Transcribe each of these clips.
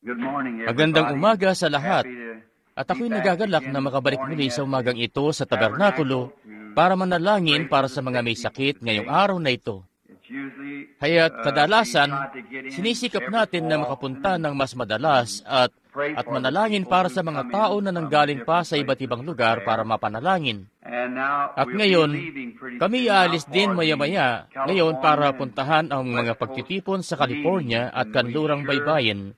Magandang umaga sa lahat. At ako'y nagagalak na makabalik muli sa umagang ito sa tabernakulo para manalangin para sa mga may sakit ngayong araw na ito. Haya't kadalasan, sinisikap natin na makapunta ng mas madalas at manalangin para sa mga tao na nanggaling pa sa iba't ibang lugar para mapanalangin. At ngayon, kami aalis din maya-maya ngayon para puntahan ang mga pagtitipon sa California at kanlurang baybayin.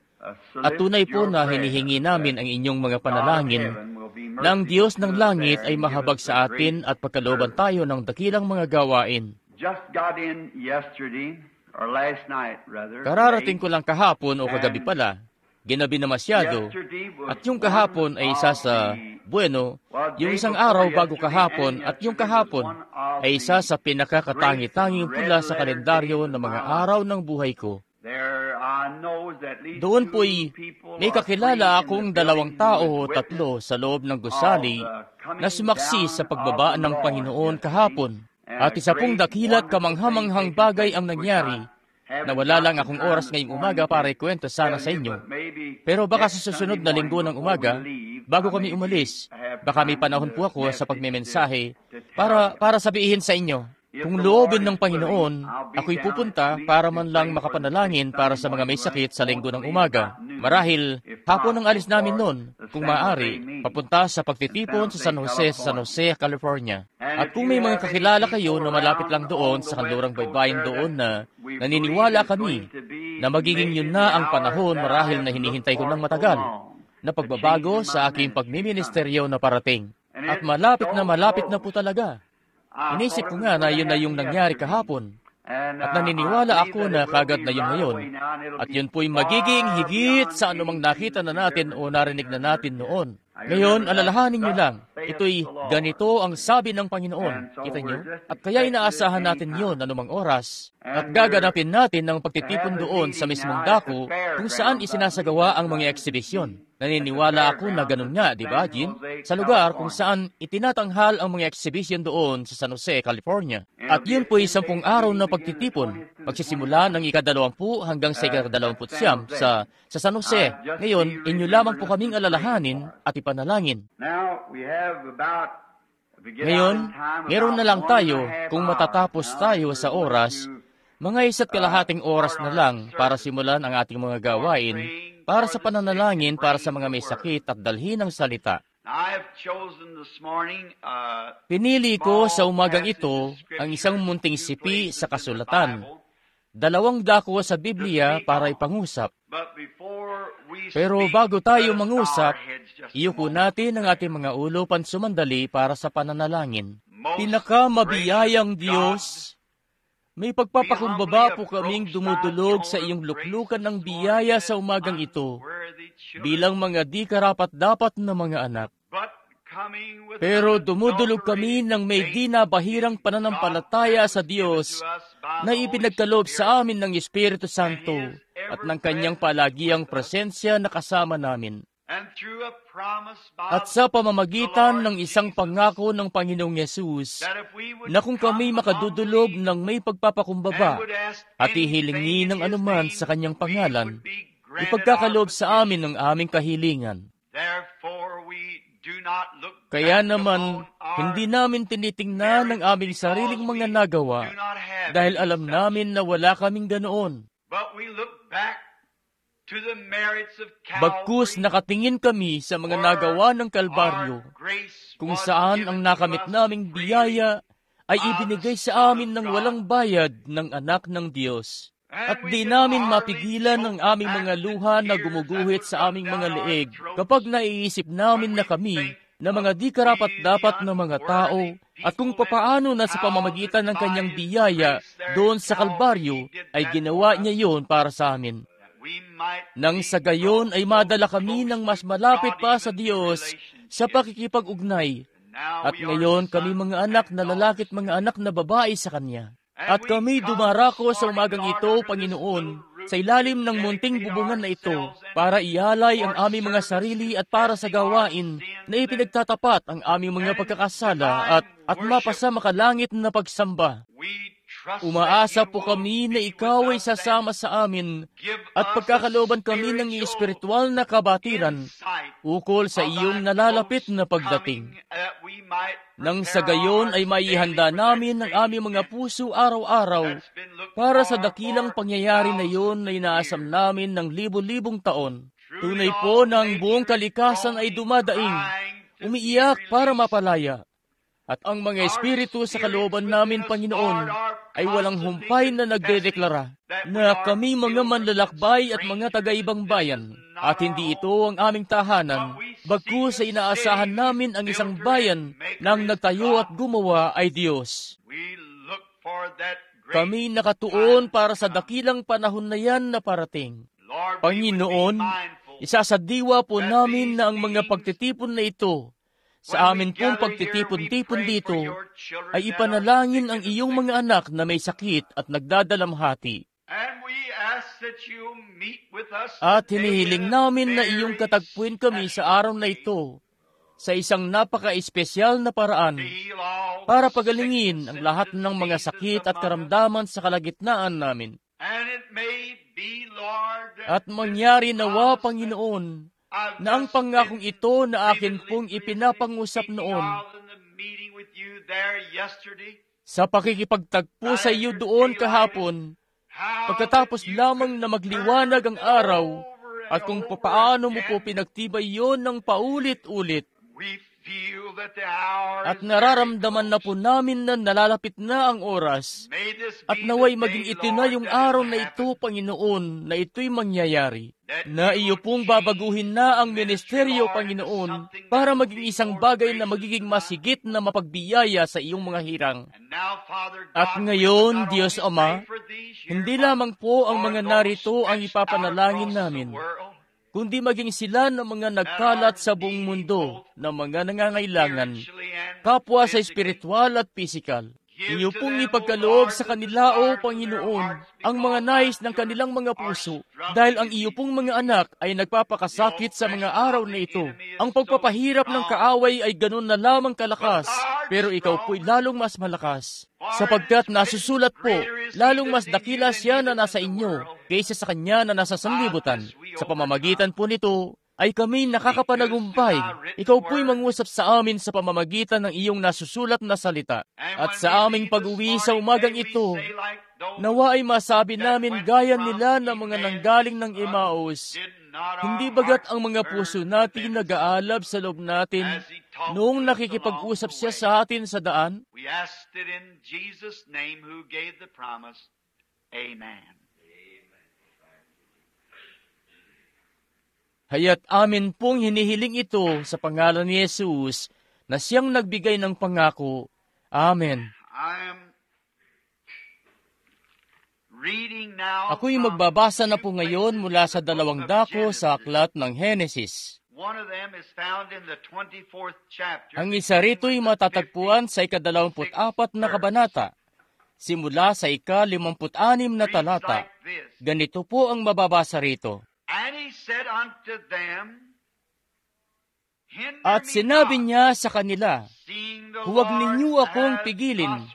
At tunay po na hinihingi namin ang inyong mga panalangin na ang Diyos ng langit ay mahabag sa atin at pagkalooban tayo ng dakilang mga gawain. Kararating ko lang kahapon o kagabi pala, ginabi na masyado, at yung kahapon ay isa sa, yung isang araw bago kahapon at yung kahapon ay isa sa pinakakatangi-tanging pula sa kalendaryo ng mga araw ng buhay ko. Doon po'y may kakilala akong 2 tao o 3 sa loob ng gusali na sumaksi sa pagbaba ng Panginoon kahapon. At isa pong dakilat kamanghamanghang bagay ang nangyari na wala lang akong oras ngayong umaga para ikwento sana sa inyo. Pero baka sa susunod na linggo ng umaga, bago kami umalis, baka may panahon po ako sa pagmemensahe para sabihin sa inyo. Kung loobin ng Panginoon, ako'y pupunta para man lang makapanalangin para sa mga may sakit sa linggo ng umaga. Marahil, hapon ang alis namin noon, kung maaari, papunta sa pagtitipon sa San Jose, California. At kung may mga kakilala kayo na malapit lang doon sa kanlurang baybayin doon na naniniwala kami na magiging yun na ang panahon marahil na hinihintay ko ng matagal, na pagbabago sa aking pagmiministeryo na parating. At malapit na po talaga. Inisip ko nga na yun na yung nangyari kahapon. At naniniwala ako na kagad na yun ngayon. At yun po'y magiging higit sa anumang nakita na natin o narinig na natin noon. Ngayon, alalahanin nyo lang, ito'y ganito ang sabi ng Panginoon. Kita nyo? At kaya inaasahan natin yun anumang oras. At gaganapin natin ng pagtitipon doon sa mismong dako kung saan isinasagawa ang mga eksibisyon. Naniniwala ako na ganun nga, di ba, Jim? Sa lugar kung saan itinatanghal ang mga eksibisyon doon sa San Jose, California. At yun po'y 10 araw na pagtitipon. Magsisimula ng ika-20 hanggang sa ika-29 sa San Jose. Ngayon, inyo lamang po kaming alalahanin at ipanalangin. Ngayon, meron na lang tayo kung matatapos tayo sa oras, mga 1.5 oras na lang para simulan ang ating mga gawain para sa pananalangin para sa mga may sakit at dalhin ng salita. Pinili ko sa umagang ito ang isang munting sipi sa kasulatan, 2 dako sa Biblia para ipangusap. Pero bago tayo mangusap, iyuko natin ang ating mga ulo pansumandali para sa pananalangin. Pinakamabiyayang Diyos, may pagpapakumbaba po kaming dumudulog sa iyong luklukan ng biyaya sa umagang ito bilang mga di karapat-dapat na mga anak. Pero dumudulog kami ng may di nabahirang pananampalataya sa Diyos na ipinagkaloob sa amin ng Espiritu Santo at ng Kanyang palagiang presensya na kasama namin. At sa pamamagitan ng isang pangako ng Panginoong Yesus, na kung kami makadudulog ng may pagpapakumbaba at ihilingin ng anuman sa Kanyang pangalan, ipagkakaloob sa amin ng aming kahilingan. Kaya naman, hindi namin tinitingnan ang aming sariling mga nagawa dahil alam namin na wala kaming ganoon. Bagkus nakatingin kami sa mga nagawa ng Kalbaryo, kung saan ang nakamit naming biyaya ay ibinigay sa amin ng walang bayad ng anak ng Diyos. At di namin mapigilan ang aming mga luha na gumuguhit sa aming mga leeg kapag naiisip namin na kami na mga di karapat-dapat na mga tao at kung papaano na sa pamamagitan ng Kanyang biyaya doon sa Kalbaryo ay ginawa niya yon para sa amin. Nang sa gayon ay madala kami ng mas malapit pa sa Diyos sa pakikipag-ugnay. At ngayon kami mga anak na lalaki at mga anak na babae sa Kanya. At kami dumarako sa umagang ito, Panginoon, sa ilalim ng munting bubungan na ito para ialay ang aming mga sarili at para sa gawain na ipinagtatapat ang aming mga pagkakasala at mapasa makalangit na pagsamba. Umaasa po kami na ikaw ay sasama sa amin at pagkakalooban kami ng espiritual na kabatiran ukol sa iyong nalalapit na pagdating. Nang sa gayon ay maihanda namin ang aming mga puso araw-araw para sa dakilang pangyayari na iyon na inaasam namin ng libo-libong taon. Tunay po na ang buong kalikasan ay dumadaing, umiiyak para mapalaya. At ang mga espiritu sa kalooban namin, Panginoon, ay walang humpay na nagdedeklara na kami mga manlalakbay at mga taga-ibang bayan. At hindi ito ang aming tahanan, bagkus sa inaasahan namin ang isang bayan na ang nagtayo at gumawa ay Diyos. Kami nakatuon para sa dakilang panahon na yan na parating. Panginoon, isasadiwa po namin na ang mga pagtitipon na ito sa amin pong pagtitipon-tipon dito, ay ipanalangin ang iyong mga anak na may sakit at nagdadalamhati. At hinihiling namin na iyong katagpuin kami sa araw na ito, sa isang napaka-espesyal na paraan, para pagalingin ang lahat ng mga sakit at karamdaman sa kalagitnaan namin. At mangyari nawa, Panginoon, na ang pangakong ito na akin pong ipinapangusap noon sa pakikipagtagpo sa iyo doon kahapon, pagkatapos lamang na magliwanag ang araw at kung paano mo po pinagtibay yon ng paulit-ulit. At nararamdaman na po namin na nalalapit na ang oras at naway maging ito na yung araw na ito, Panginoon, na ito'y mangyayari. Na iyo pong babaguhin na ang ministeryo, Panginoon, para maging isang bagay na magiging masigit na mapagbiyaya sa iyong mga hirang. At ngayon, Diyos Ama, hindi lamang po ang mga narito ang ipapanalangin namin, kundi maging sila ng mga nagkalat sa buong mundo na mga nangangailangan, kapwa sa espiritual at pisikal. Iyo pong ipagkaloob sa kanila, O Panginoon, ang mga nais ng kanilang mga puso, dahil ang iyo pong mga anak ay nagpapakasakit sa mga araw na ito. Ang pagpapahirap ng kaaway ay ganun na lamang kalakas, pero ikaw po'y lalong mas malakas. Sapagkat nasusulat po, lalong mas dakila siya na nasa inyo, kaysa sa kanya na nasa sanlibutan. Sa pamamagitan po nito, ay kami nakakapanagumpay. Ikaw po'y mangusap sa amin sa pamamagitan ng iyong nasusulat na salita. At sa aming pag-uwi sa umagang ito, nawa ay masabi namin gaya nila na mga nanggaling ng Emmaus. Hindi bagat ang mga puso natin nag-aalab sa loob natin noong nakikipag-usap siya sa atin sa daan? We asked it in Jesus' name who gave the promise. Amen. Haya't amin pong hinihiling ito sa pangalan ni Jesus na siyang nagbigay ng pangako. Amen. Ako'y magbabasa na po ngayon mula sa 2 dako sa aklat ng Henesis. Ang isa rito'y matatagpuan sa ika-24 na kabanata, simula sa ika-56 na talata. Ganito po ang mababasa rito. At sinabi niya sa kanila, huwag ninyo akong pigilin,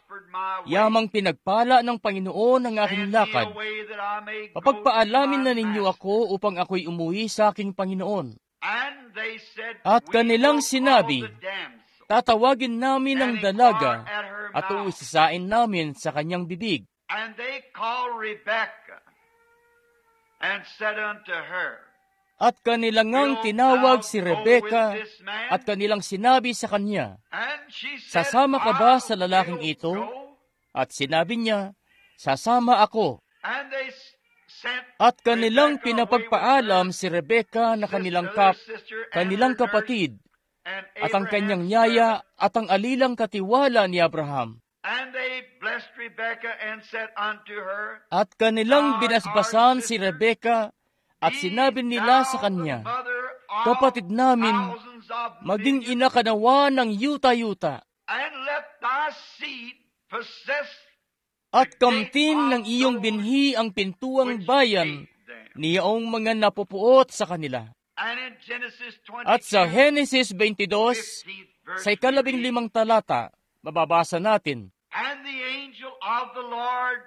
yamang pinagpala ng Panginoon ang aking lakad. Papagpaalamin na ninyo ako upang ako'y umuwi sa aking Panginoon. At kanilang sinabi, tatawagin namin ang dalaga at uisisain namin sa kanyang bibig. And they called Rebekah and said unto her, At kanilang ngang tinawag si Rebeka at kanilang sinabi sa kanya, sasama ka ba sa lalaking ito? At sinabi niya, sasama ako. At kanilang pinapagpaalam si Rebeka na kanilang kapatid at ang kanyang yaya at ang alilang katiwala ni Abraham. At kanilang binasbasan si Rebeka at sinabi nila sa kanya, kapatid namin, maging ina ka nawa ng yuta-yuta. At kamtin ng iyong binhi ang pintuang bayan niyaong mga napupuot sa kanila. At sa Henesis 22, sa ika-15 talata, mababasa natin, of the Lord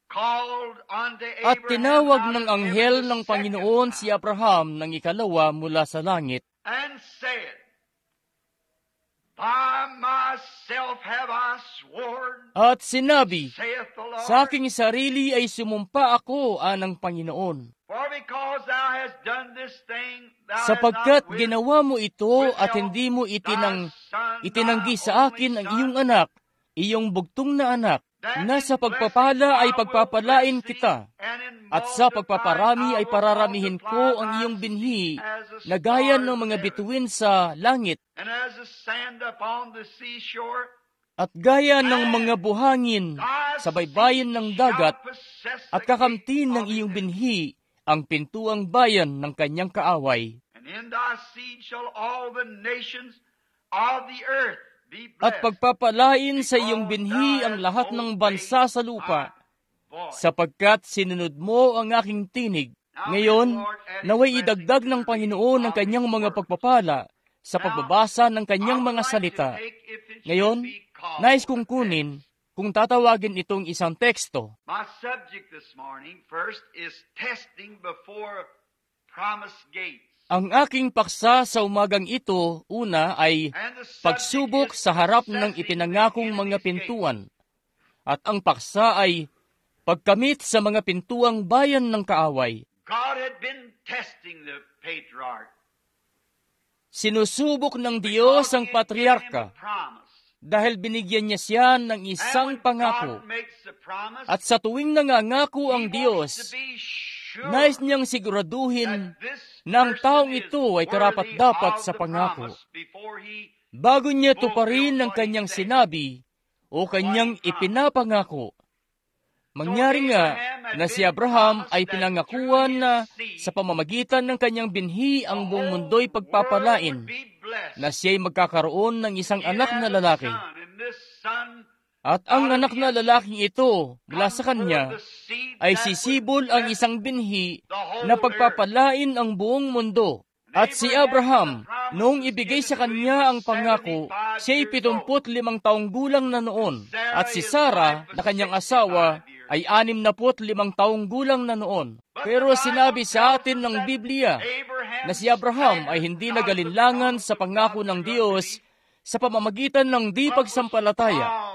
called unto At Abraham tinawag out ng of anghel heaven ng the second Panginoon time, si Abraham ng ikalawa mula sa langit, and said, By myself have I sworn, at sinabi, saith the Lord, sa aking sarili ay sumumpa ako, anang Panginoon. for because thou hast done this thing, thou Sapagkat hast not with ginawa mo ito at hindi mo itinanggi sa akin ang iyong anak, iyong bugtong na anak, na sa pagpapala ay pagpapalain kita, at sa pagpaparami ay pararamihin ko ang iyong binhi, na gaya ng mga bituin sa langit, and as the sand upon the seashore, at gaya ng mga buhangin sa baybayin ng dagat, at kakamtin ng iyong binhi ang pintuang bayan ng kanyang kaaway. And in thy seed shall all the nations of the earth be At blessed. pagpapalain sa iyong binhi ang lahat ng bansa sa lupa, sapagkat sinunod mo ang aking tinig. Ngayon, naway idagdag ng Panginoon ang kanyang mga pagpapala sa pagbabasa ng kanyang mga salita. Ngayon, nais kong kunin kung tatawagin itong isang teksto. My subject this morning first is testing before promised gates. Ang aking paksa sa umagang ito, una ay And the subject pagsubok is sa harap ng assessing ipinangakong the mga enemy's pintuan. At ang paksa ay pagkamit sa mga pintuang bayan ng kaaway. gates. God had been testing the patriarch. Sinusubok ng Diyos ang Because he had given him patriarka a promise. dahil binigyan niya siya ng And isang when pangako. God makes the promise, At sa tuwing nangangako ang he Diyos, wants to be sure nais niyang siguraduhin that this na ang taong person is ito ay karapat-dapat worthy sa of the pangako. promise before he bago niya tuparin ang kanyang sinabi o kanyang ipinapangako. Mangyari nga na si Abraham ay pinangakuan na sa pamamagitan ng kanyang binhi ang buong mundo'y pagpapalain, na siya'y magkakaroon ng isang anak na lalaki. At ang anak na lalaking ito, mula sa kanya, ay sisibol ang isang binhi na pagpapalain ang buong mundo. At si Abraham, noong ibigay sa kanya ang pangako, siya'y 75 taong gulang na noon. At si Sarah, na kanyang asawa, ay 65 taong gulang na noon. Pero sinabi sa atin ng Biblia na si Abraham ay hindi nagalinlangan sa pangako ng Diyos sa pamamagitan ng di pagsampalataya.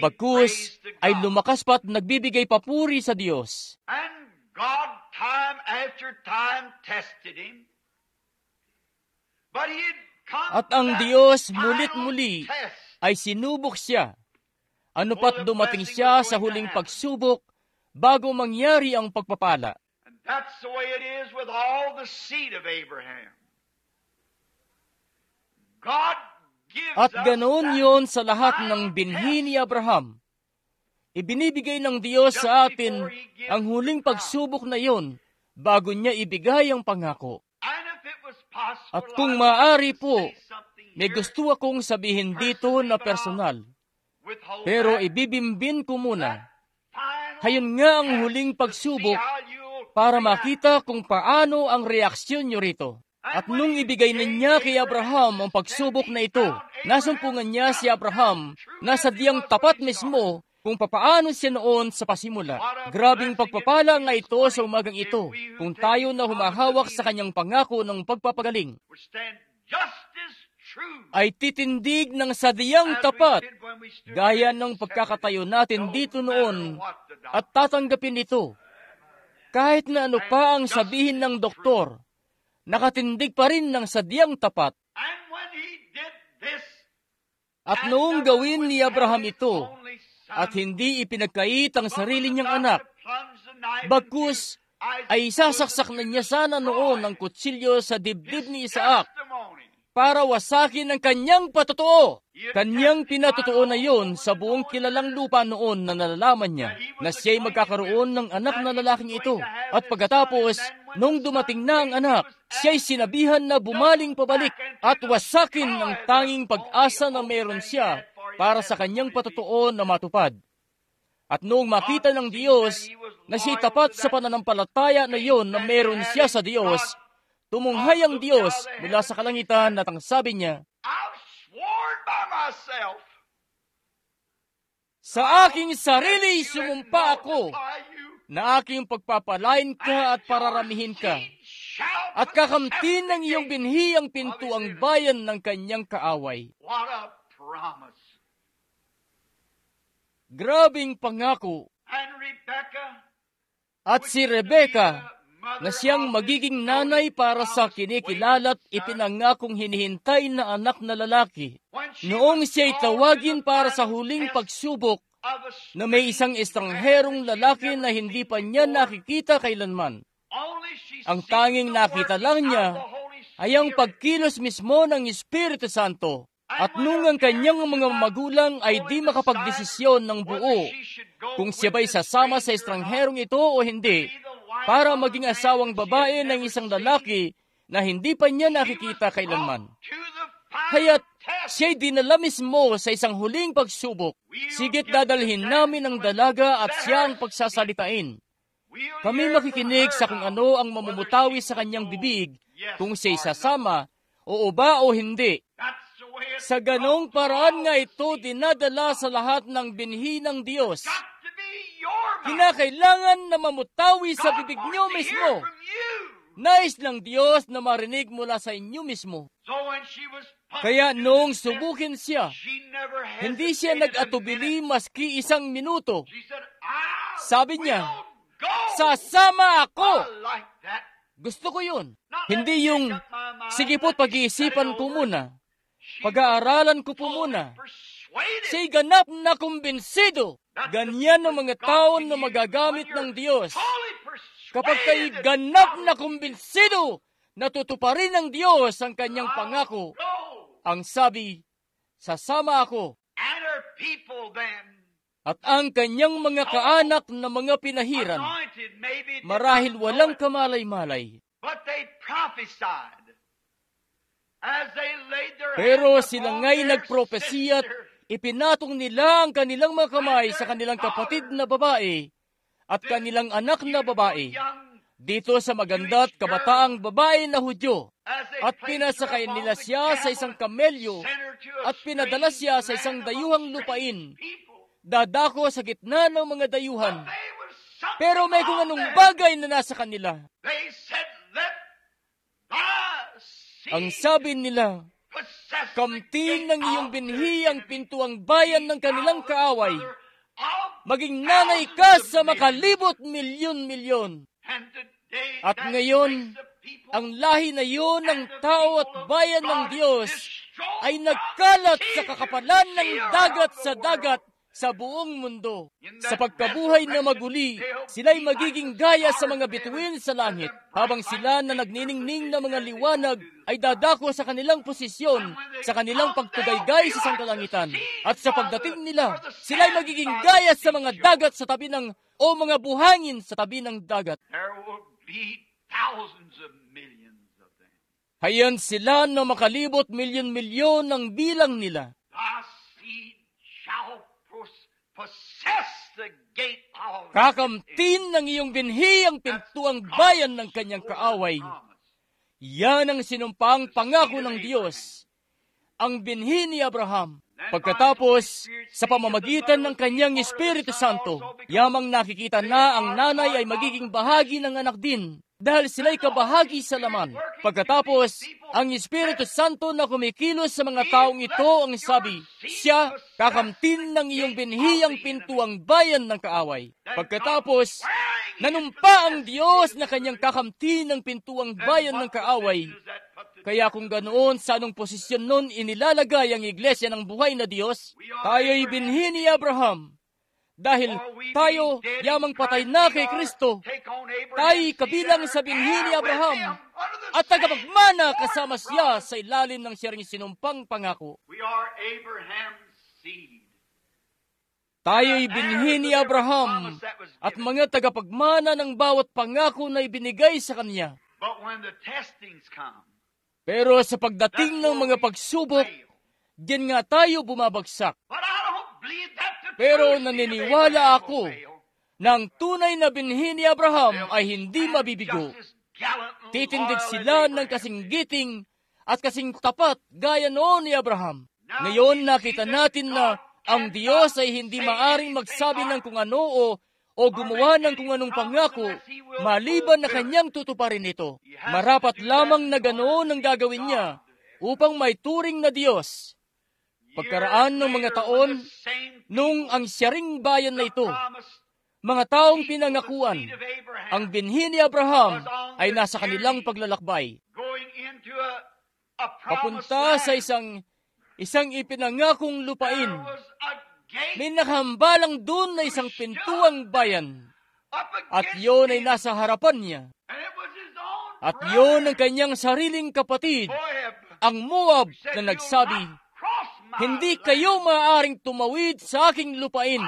Bagkus ay lumakas pa at nagbibigay papuri sa Diyos. And God time after time tested him. But he had come At to ang that Diyos final mulit-muli test. ay sinubok siya. Ano pat dumating siya sa huling pagsubok bago mangyari ang pagpapala. And that's the way it is with all the seed of Abraham. God gives At us ganoon that yon sa lahat final ng binhi test. ni Abraham. Ibinibigay ng Diyos sa atin ang huling pagsubok na yon bago niya ibigay ang pangako. And if it was possible, At kung I would maaari like to po, say something may here gusto akong sabihin dito na personal. withhold Pero that ibibimbin ko muna. final Hayon nga ang test huling to pagsubok see how you'll para react. makita kung paano ang reaksyon nyo rito. At nung ibigay na niya kay Abraham ang pagsubok na ito, nasumpungan niya si Abraham na sadyang tapat mismo kung papaano siya noon sa pasimula. Grabing pagpapala nga ito sa umagang ito kung tayo na humahawak sa kanyang pangako ng pagpapagaling Would stand just as true ay titindig ng sadyang as we tapat did when we stood gaya there ng and pagkakatayo accepted natin no dito matter noon what the doctor at tatanggapin ito. Kahit na ano pa ang sabihin ng doktor, nakatindig pa rin ng sadyang tapat. And when he did this, At and noong never gawin ni withheld Abraham his ito, only son, at hindi ipinagkait ang but sarili when the niyang doctor anak, plunged the knife bagkus into Isaac's ay sasaksak bosom na to niya sana noon destroy ang kutsilyo sa dibdib his ni Isaac testimony. para wasakin ang kanyang patotoo. Kanyang pinatotoo na yon sa buong kilalang lupa noon na nalalaman niya na siya'y magkakaroon ng anak na lalaking ito. At pagkatapos, nung dumating na ang anak, siya'y sinabihan na bumaling pabalik at wasakin ang tanging pag-asa na meron siya para sa kanyang patotoo na matupad. At noong makita ng Diyos na siya'y tapat sa pananampalataya na yon na meron siya sa Diyos, tumunghay ang Diyos mula sa kalangitan at ang sabi niya, I've sworn by myself. Sa aking sarili sumumpa ako na aking pagpapalain ka at pararamihin ka, at kakamtin ng iyong binhi ang pintuang bayan ng kanyang kaaway. What a promise. Grabing pangako. And Rebecca, At si Rebecca, na siyang magiging nanay para sa kinikilala't ipinangakong hinihintay na anak na lalaki, noong siya'y tawagin para sa huling pagsubok na may isang estrangerong lalaki na hindi pa niya nakikita kailanman. Ang tanging nakita lang niya ay ang pagkilos mismo ng Espiritu Santo. At nung ang kanyang mga magulang ay di makapagdesisyon ng buo kung siya ba'y sasama sa estrangerong ito o hindi, para maging asawang babae ng isang lalaki na hindi pa niya nakikita kailanman. Kaya't siya'y dinala mismo sa isang huling pagsubok. Sigit dadalhin namin ang dalaga at siya ang pagsasalitain. Kami makikinig sa kung ano ang mamumutawi sa kanyang bibig, kung siya'y sasama, oo ba o hindi. Sa ganong paraan nga ito dinadala sa lahat ng binhi ng Diyos. Kinakailangan na mamutawi sa bibig niyo mismo. Nais ng Diyos na marinig mula sa inyo mismo. Kaya noong subukin siya, hindi siya nag-atubili maski isang minuto. Sabi niya, sasama ako. Gusto ko yun. Hindi yung, sige po't pag-iisipan ko muna. Pag-aaralan ko po muna. Siya'y ganap na kumbinsido. Ganyan ang mga tao na magagamit ng Diyos. Kapag kay ganap na kumbinsido, natutuparin ng Diyos ang kanyang pangako. Ang sabi, sasama ako. At ang kanyang mga kaanak na mga pinahiran, marahil walang kamalay-malay. Pero sila nga'y nagpropesiya at ipinatong nila ang kanilang mga kamay sa kanilang kapatid na babae at kanilang anak na babae dito sa maganda at kabataang babae na Hudyo. At pinasakay nila siya sa isang kamelyo at pinadala siya sa isang dayuhang lupain, dadako sa gitna ng mga dayuhan. Pero may kung anong bagay na nasa kanila. Ang sabi nila, kamtin ng iyong binhi ang pintuang bayan ng kanilang kaaway. Maging nanay ka sa makalibot milyon-milyon. At ngayon, ang lahi na iyon ng tao at bayan ng Diyos ay nagkalat sa kakapalan ng dagat sa dagat sa buong mundo. Sa pagkabuhay na maguli, sila'y magiging gaya sa mga bituin sa langit, habang sila na nagniningning na mga liwanag ay dadako sa kanilang posisyon, sa kanilang pagtugaygay sa sangkalangitan. At sa pagdating nila, sila'y magiging gaya sa mga dagat sa tabi ng, o mga buhangin sa tabi ng dagat. Hayan sila na makalibot milyon-milyon ang bilang nila. Kakamtin ng iyong binhi ang pintuang bayan ng kanyang kaaway. Yan ang sinumpang pangako ng Diyos, ang binhi ni Abraham. Pagkatapos, sa pamamagitan ng kanyang Espiritu Santo, yamang nakikita na ang nanay ay magiging bahagi ng anak din, dahil sila'y kabahagi sa laman. Pagkatapos, ang Espiritu Santo na kumikilos sa mga taong ito ang sabi, siya kakamtin ng iyong binhi ang pintuang bayan ng kaaway. Pagkatapos, nanumpa ang Diyos na kanyang kakamtin ng pintuang bayan ng kaaway. Kaya kung ganoon, sa anong posisyon nun inilalagay ang iglesia ng buhay na Diyos? Tayo'y binhi ni Abraham. Dahil tayo yamang patay na kay Kristo, tayo'y kabilang sa binhi ni Abraham at tagapagmana kasama siya sa ilalim ng siyang sinumpang pangako. Tayo'y binhi ni Abraham at mga tagapagmana ng bawat pangako na ibinigay sa kanya. Pero sa pagdating ng mga pagsubok, diyan nga tayo bumabagsak. Pero naniniwala ako na ang tunay na binhi ni Abraham ay hindi mabibigo. Titindig sila ng kasing giting at kasing tapat gaya noon ni Abraham. Ngayon nakita natin na Ang Diyos ay hindi maaring magsabi ng kung ano o gumawa ng kung anong pangako, maliban na kanyang tutuparin ito. Marapat lamang na ganoon ang gagawin niya upang may turing na Diyos. Pagkaraan ng mga taon, nung ang siyaring bayan na ito, mga taong pinangakuan, ang binhi ni Abraham ay nasa kanilang paglalakbay. Papunta sa isang ipinangakong lupain. May nakahambalang doon na isang pintuang bayan. At yun ay nasa harapan niya. At yun ang kanyang sariling kapatid, ang Moab, na nagsabi, "Hindi kayo maaaring tumawid sa aking lupain.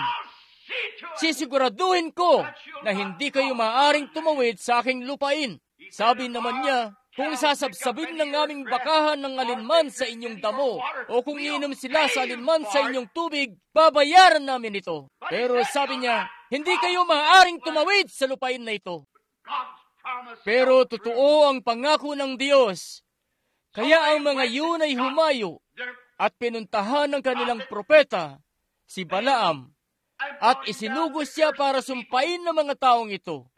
Sisiguraduhin ko na hindi kayo maaaring tumawid sa aking lupain." Sabi naman niya, "Kung sasabsabin ng aming bakahan ng alinman sa inyong damo, o kung iinom sila sa alinman sa inyong tubig, babayaran namin ito." Pero sabi niya, hindi kayo maaaring tumawid sa lupain na ito. Pero totoo ang pangako ng Diyos. Kaya ang mga yun ay humayo at pinuntahan ng kanilang propeta, si Balaam, at isinugos siya para sumpain ng mga taong ito.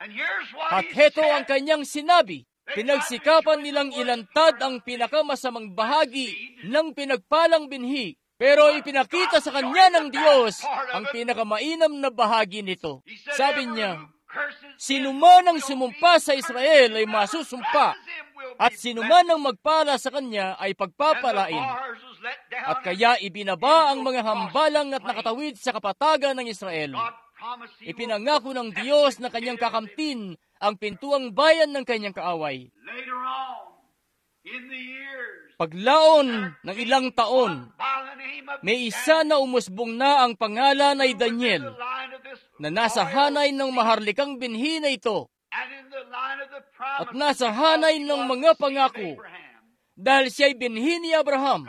At heto ang kanyang sinabi. Pinagsikapan nilang ilantad ang pinakamasamang bahagi ng pinagpalang binhi, pero ipinakita sa kanya ng Diyos ang pinakamainam na bahagi nito. Sabi niya, sinuman ang sumumpa sa Israel ay masusumpa, at sinuman ang magpala sa kanya ay pagpapalain. At kaya ibinaba ang mga hambalang at nakatawid sa kapatagan ng Israel. Ipinangako ng Diyos na kanyang kakamtin ang pintuang bayan ng kanyang kaaway. Paglaon ng ilang taon, may isa na umusbong na ang pangalan ay Daniel, na nasa hanay ng maharlikang binhi na ito, at nasa hanay ng mga pangako, dahil siya'y binhi ni Abraham,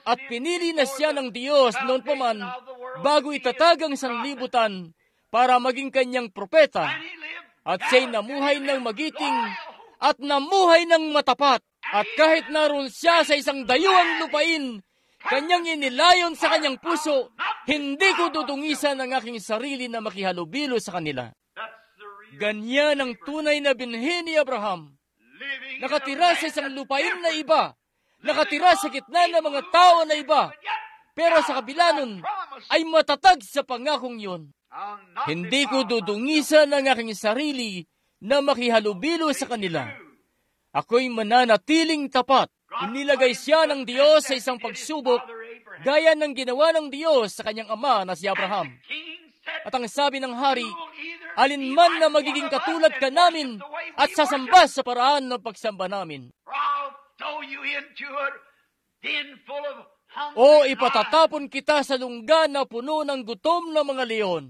at pinili na siya ng Diyos noon pa man, bago itatag ang sanlibutan, para maging kanyang propeta. At siya'y namuhay ng magiting at namuhay ng matapat. At kahit naroon siya sa isang dayuhang lupain, kanyang inilayon sa kanyang puso, hindi ko dudungisan ang aking sarili na makihalubilo sa kanila. Ganyan ang tunay na binhi ni Abraham. Nakatira sa isang lupain na iba, nakatira sa gitna ng mga tao na iba, pero sa kabila nun ay matatag sa pangakong yun. Hindi ko dudungisan ang aking sarili na makihalubilo sa kanila. Ako'y mananatiling tapat. Inilagay siya ng Diyos sa isang pagsubok, gaya ng ginawa ng Diyos sa kanyang ama na si Abraham. At ang sabi ng hari, alinman na magiging katulad ka namin at sasamba sa paraan ng pagsamba namin. O ipatatapon kita sa lungga na puno ng gutom ng mga leon.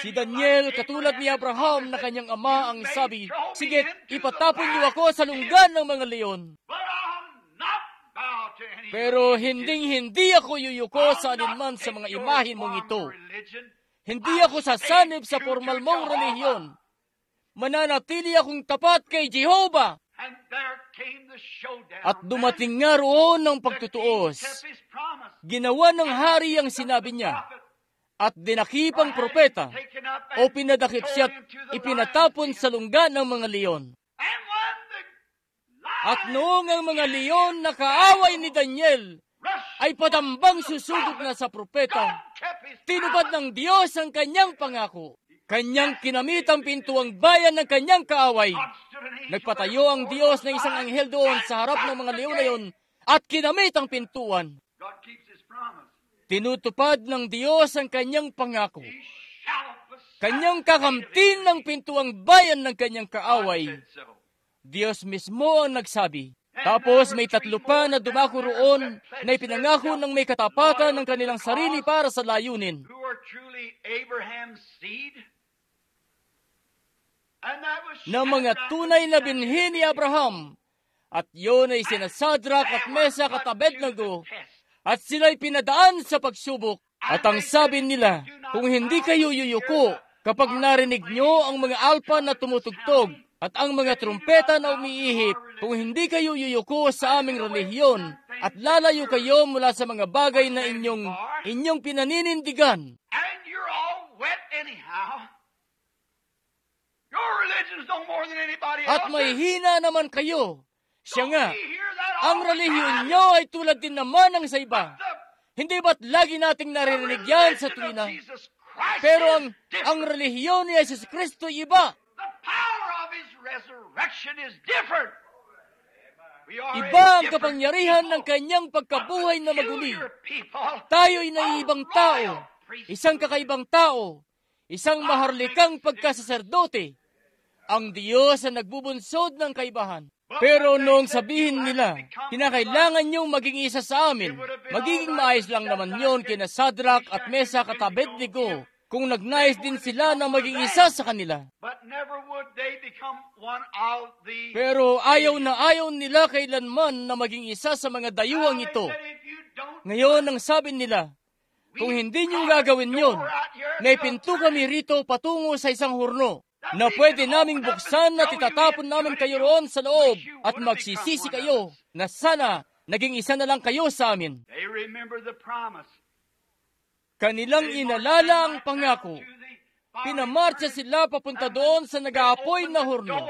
Si Daniel, katulad ni Abraham na kanyang ama, ang sabi, sige, ipatapon niyo ako sa lungga ng mga leon. Pero hindi ako yuyuko sa alinman sa mga imahin mong ito. Hindi ako sasanib sa formal mong relihiyon. Mananatili akong tapat kay Jehovah. At dumating nga roon ng pagtutuos. Ginawa ng hari ang sinabi niya. At dinakipang propeta, o pinadakip siya at ipinatapon sa lungga ng mga leon. At noong ang mga leon na kaaway ni Daniel ay patambang susugod na sa propeta, tinupad ng Diyos ang kanyang pangako. Kanyang kinamit ang pintuang bayan ng kanyang kaaway. Nagpatayo ang Diyos ng isang anghel doon sa harap ng mga leon na yun at kinamit ang pintuan. Tinutupad ng Diyos ang kanyang pangako. Kanyang kakamtin ng pintuang bayan ng kanyang kaaway. Diyos mismo ang nagsabi. Tapos may 3 pa na dumako roon na ipinangako ng may katapatan ng kanilang sarili para sa layunin. Na mga tunay na binhi ni Abraham. At yun ay sina Sadrak at Mesak at Abednego. At sila'y pinadaan sa pagsubok. At ang sabi nila, kung hindi kayo yuyuko, kapag narinig nyo ang mga alpa na tumutugtog, at ang mga trumpeta na umiihip, kung hindi kayo yuyuko sa aming relihiyon, at lalayo kayo mula sa mga bagay na inyong pinaninindigan. And you're all wet anyhow. Your religion's no more than anybody else's. At may hina naman kayo. Siya nga, We hear that all ang the relihiyon time. nyo ay tulad din naman ng sa iba. Hindi ba't lagi nating naririnig yan sa tuwina? Pero ang relihiyon ni Jesus Kristo ay iba. The power of His resurrection is different. We are Iba a ang different kapangyarihan ng people. kanyang pagkabuhay na maguli. Peculiar people. Tayo'y naiibang tao, isang kakaibang tao, isang maharlikang pagkasaserdote. Ang Diyos ang nagbubunsod ng kaibahan. Pero noong sabihin nila, kinakailangan niyong maging isa sa amin, magiging maayos lang naman yon kina Sadrak at Mesak at Abednego kung nagnais din sila na maging isa sa kanila. But never would they become one of the... Pero ayaw nila kailanman na maging isa sa mga dayuhang ito. Ngayon ang sabi nila, kung hindi niyo gagawin yon, may pinto kami rito patungo sa isang hurno na pwede naming buksan at itatapon namin kayo roon sa loob at magsisisi kayo na sana naging isa na lang kayo sa amin. They remember the promise. Kanilang inalala ang pangako. Pinamarcha sila papunta doon sa nag-aapoy na hurno.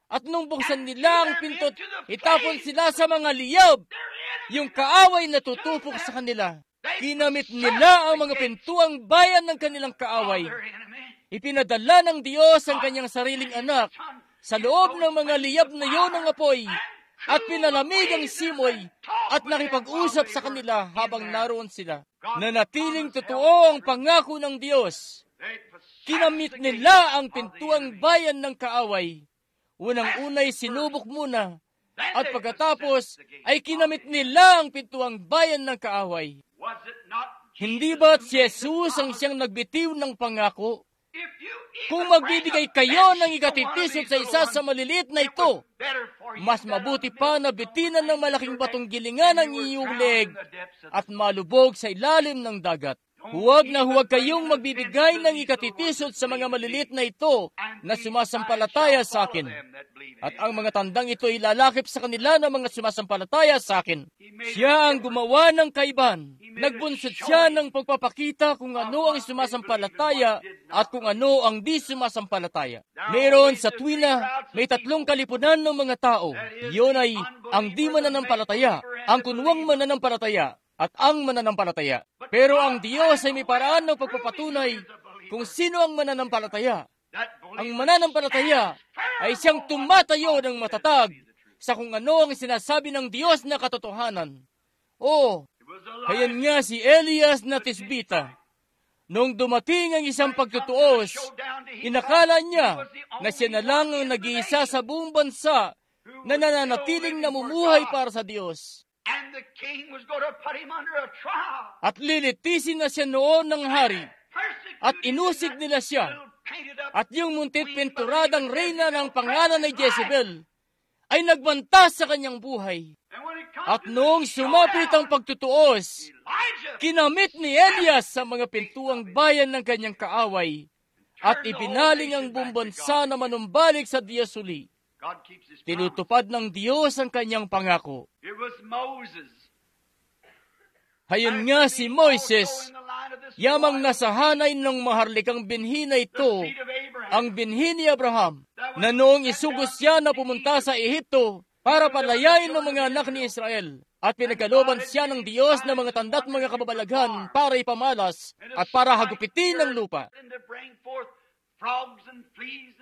At nung buksan nila ang pinto, itapon sila sa mga liyab. Yung kaaway na tutupok sa kanila. Kinamit nila ang mga pintuang bayan ng kanilang kaaway. Ipinadala ng Diyos ang kanyang sariling anak sa loob ng mga liyab na yon ng apoy at pinalamig ang simoy at nakipag-usap sa kanila habang naroon sila. Nanatiling totoo ang pangako ng Diyos. Kinamit nila ang pintuang bayan ng kaaway. Unang-unay sinubok muna at pagkatapos ay kinamit nila ang pintuang bayan ng kaaway. Hindi ba't si Jesus ang siyang nagbitiw ng pangako? Kung magbibigay kayo ng ikatitisod sa isa sa maliliit na ito, mas mabuti pa na bitinan ng malaking batong gilingan ang iyong leeg at malubog sa ilalim ng dagat. Huwag na huwag kayong magbibigay ng ikatitisod sa mga maliliit na ito na sumasampalataya sa akin. At ang mga tandang ito ilalakip sa kanila ng mga sumasampalataya sa akin. Siya ang gumawa ng kaibahan. Nagbunsod siya ng pagpapakita kung ano ang sumasampalataya at kung ano ang di sumasampalataya. Meron sa tuwina, may 3 kalipunan ng mga tao. Iyon ay ang di mananampalataya, ang kunwang mananampalataya, at ang mananampalataya. Pero ang Diyos ay may paraan ng pagpapatunay kung sino ang mananampalataya. Ang mananampalataya ay siyang tumatayo ng matatag sa kung ano ang sinasabi ng Diyos na katotohanan. Ayan nga si Elias na tisbita. Nung dumating ang isang pagtutuos, inakala niya na siya na lang ang nag-iisa sa buong bansa na nananatiling namumuhay para sa Diyos. At lilitisin na siya noon ng hari. At inusig nila siya. At yung muntit pinturadang reyna ng pangalan ni Jezebel ay nagbanta sa kanyang buhay. At noong sumapit ang pagtutuos, kinamit ni Elias sa mga pintuang bayan ng kanyang kaaway at ipinaling ang buong bansa na manumbalik sa Diyos uli. Tinutupad ng Diyos ang kanyang pangako. Hayon nga si Moises, yamang nasa hanay ng maharlikang binhi na ito, ang binhi ni Abraham, na noong isugos siya na pumunta sa Ehipto para palayain ng mga anak ni Israel, at pinagkaloban siya ng Diyos na mga tanda't mga kababalaghan para ipamalas at para hagupitin ang lupa.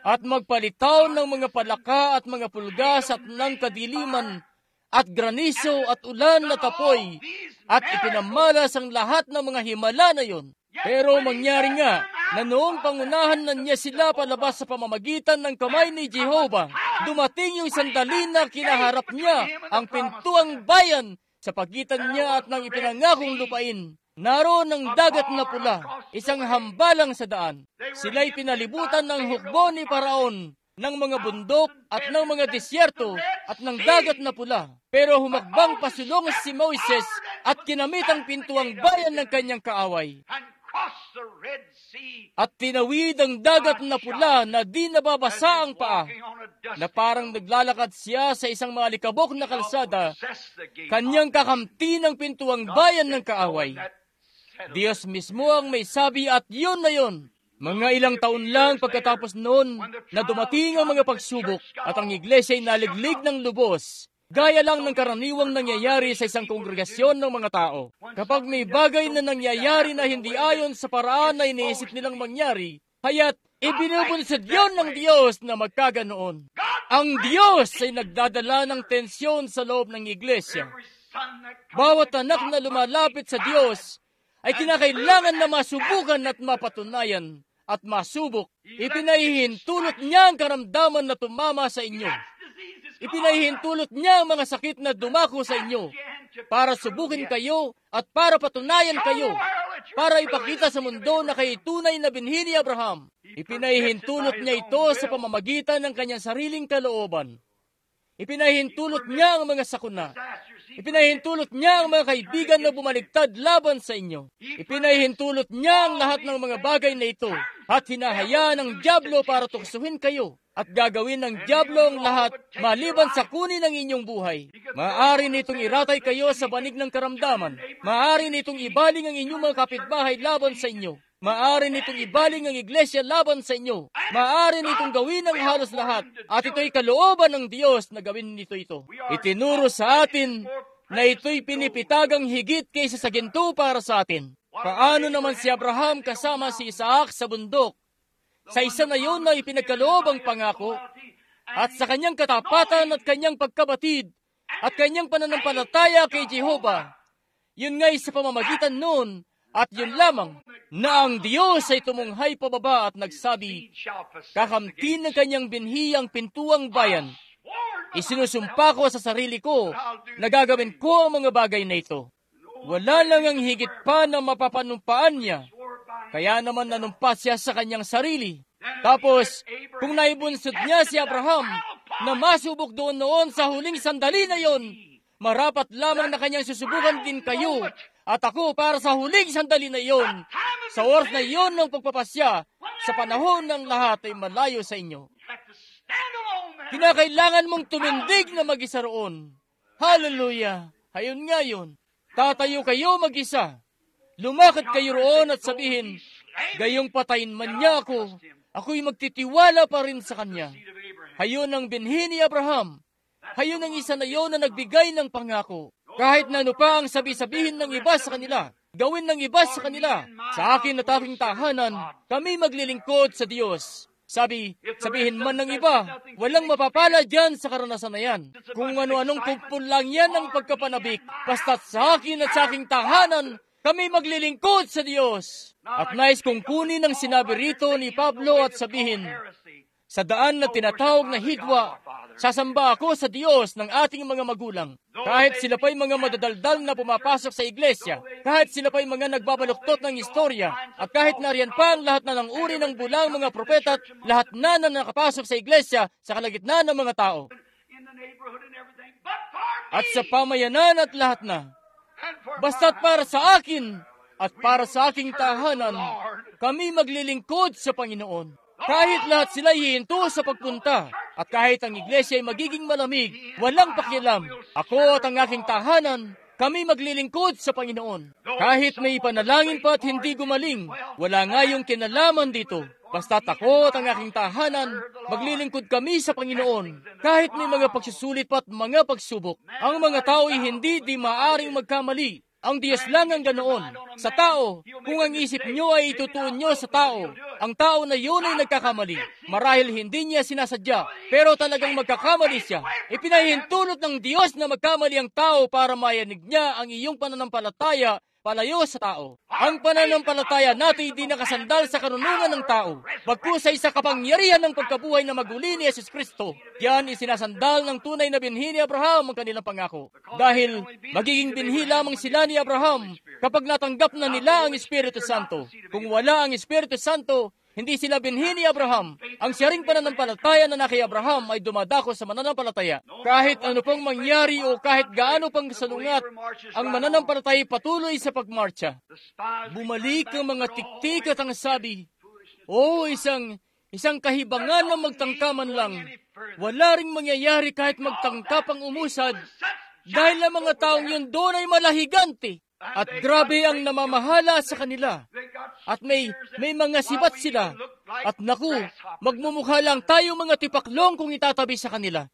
At magpalitaw ng mga palaka at mga pulgas at ng kadiliman at graniso at ulan na tapoy at ipinamalas ang lahat ng mga himala na yon. Pero mangyari nga na noong pangunahan na niya sila palabas sa pamamagitan ng kamay ni Jehovah, dumating yung sandali na kinaharap niya ang pintuang bayan sa pagitan niya at ng ipinangakong lupain. Naroon ang dagat na pula, isang hambalang sa daan. Sila'y pinalibutan ng hukbo ni Paraon, ng mga bundok at ng mga disyerto at ng dagat na pula. Pero humakbang pasulong si Moises at kinamit ang pintuang bayan ng kanyang kaaway. at tinawid ang dagat na pula na di nababasa ang paa, na parang naglalakad siya sa isang malikabok na kalsada, kanyang kakamti ng pintuang bayan ng kaaway. Diyos mismo ang may sabi at yun na yun. Mga ilang taon lang pagkatapos noon na dumating ang mga pagsubok at ang iglesia ay naliglig ng lubos, gaya lang ng karaniwang nangyayari sa isang kongregasyon ng mga tao. Kapag may bagay na nangyayari na hindi ayon sa paraan na iniisip nilang mangyari, kaya't ibinubunsod yun ng Diyos na magkaganoon. Ang Diyos ay nagdadala ng tensyon sa loob ng iglesia. Bawat anak na lumalapit sa Diyos ay kinakailangan na masubukan at mapatunayan at masubok. Ipinahihintulot niya ang karamdaman na tumama sa inyo. Ipinahihintulot niya ang mga sakit na dumako sa inyo para subukin kayo at para patunayan kayo, para ipakita sa mundo na kayo tunay na binhi ni Abraham. Ipinahihintulot niya ito sa pamamagitan ng kanyang sariling kalooban. Ipinahihintulot niya ang mga sakuna. Ipinahihintulot niya ang mga kaibigan na bumaligtad laban sa inyo. Ipinahihintulot niya ang lahat ng mga bagay na ito at hinahayaan ng dyablo para tuksuhin kayo at gagawin ng dyablo ang lahat maliban sa kunin ng inyong buhay. Maaari nitong iratay kayo sa banig ng karamdaman. Maaari nitong ibaling ang inyong mga kapitbahay laban sa inyo. Maaari nitong ibaling ang iglesia laban sa inyo. Maaari nitong gawin ang halos lahat. At ito'y kalooban ng Diyos na gawin nito ito. Itinuro sa atin na ito'y pinipitagang higit kaysa sa ginto para sa atin. Paano naman si Abraham kasama si Isaac sa bundok? Sa isa na yun na ipinagkaloob ang pangako, at sa kanyang katapatan at kanyang pagkabatid, at kanyang pananampalataya kay Jehovah. Yun nga'y sa pamamagitan noon, at yun lamang, na ang Diyos ay tumunghay pababa at nagsabi, kakamti ng kanyang binhi ang pintuang bayan. Isinusumpa ko sa sarili ko na gagawin ko ang mga bagay na ito. Wala lang ang higit pa na mapapanumpaan niya. Kaya naman nanumpa siya sa kanyang sarili. Tapos, kung naibunsod niya si Abraham na masubok doon noon sa huling sandali na yon, marapat lamang na kanyang susubukan din kayo at ako para sa huling sandali na yon, sa oras na yon ng pagpapasya, sa panahon ng lahat ay malayo sa inyo. Kinakailangan mong tumindig na mag-isa roon. Hallelujah! Hayon nga yun. Tatayo kayo mag-isa. Lumakad kayo roon at sabihin, gayong patayin man niya ako, ako'y magtitiwala pa rin sa kanya. Hayon ang binhi ni Abraham. Hayon ang isa na yon na nagbigay ng pangako. Kahit na ano pa ang sabi-sabihin ng iba sa kanila, gawin ng iba sa kanila, sa akin at aking tahanan, kami maglilingkod sa Diyos. Sabihin man ng iba, walang mapapala dyan sa karanasan na yan. Kung ano-anong tugpon lang yan ang pagkapanabik, basta't sa akin at sa aking tahanan, kami maglilingkod sa Diyos. At nais kong kunin ang sinabi rito ni Pablo at sabihin, sa daan na tinatawag na hidwa, sasamba ako sa Diyos ng ating mga magulang. Kahit sila pa'y mga madadaldal na pumapasok sa iglesia, kahit sila pa'y mga nagbabaluktot ng istorya, at kahit nariyan pa ang lahat na ng uri ng bulang mga propeta at lahat na nakapasok sa iglesia sa kalagitnaan ng mga tao. At sa pamayanan at lahat na, basta't para sa akin at para sa aking tahanan, kami maglilingkod sa Panginoon. Kahit lahat sila hihinto sa pagpunta, at kahit ang iglesia ay magiging malamig, walang pakialam. Ako at ang aking tahanan, kami maglilingkod sa Panginoon. Kahit may panalangin pa at hindi gumaling, wala nga yung kinalaman dito. Basta't ako at ang aking tahanan, maglilingkod kami sa Panginoon. Kahit may mga pagsusulit pa at mga pagsubok, ang mga tao ay hindi di maaring magkamali. Ang Diyos lang ang ganoon. Sa tao, kung ang isip nyo ay itutuon nyo sa tao, ang tao na yun ay nagkakamali. Marahil hindi niya sinasadya, pero talagang magkakamali siya. Ipinahihintulot ng Diyos na magkamali ang tao para mayanig niya ang iyong pananampalataya palayo sa tao. Ang pananampalataya natin hindi nakasandal sa karunungan ng tao, bagkus ay sa kapangyarihan ng pagkabuhay na maguli ni Jesus Kristo. Yan isinasandal ng tunay na binhi ni Abraham ang kanilang pangako. Dahil magiging binhi lamang sila ni Abraham kapag natanggap na nila ang Espiritu Santo. Kung wala ang Espiritu Santo, hindi sila binhi ni Abraham. Ang siyaring pananampalataya na kay Abraham ay dumadako sa mananampalataya. Kahit ano pang mangyari o kahit gaano pang salungat, ang mananampalataya patuloy sa pagmarcha. Bumalik ang mga tiktik at ang sabi, O isang kahibangan na magtangkaman lang. Wala ring mangyayari kahit magtangka pang umusad dahil ang mga taong yun doon ay malahigante. At grabe ang namamahala sa kanila. At may mga sibat sila. At naku, magmumukha lang tayo mga tipaklong kung itatabi sa kanila.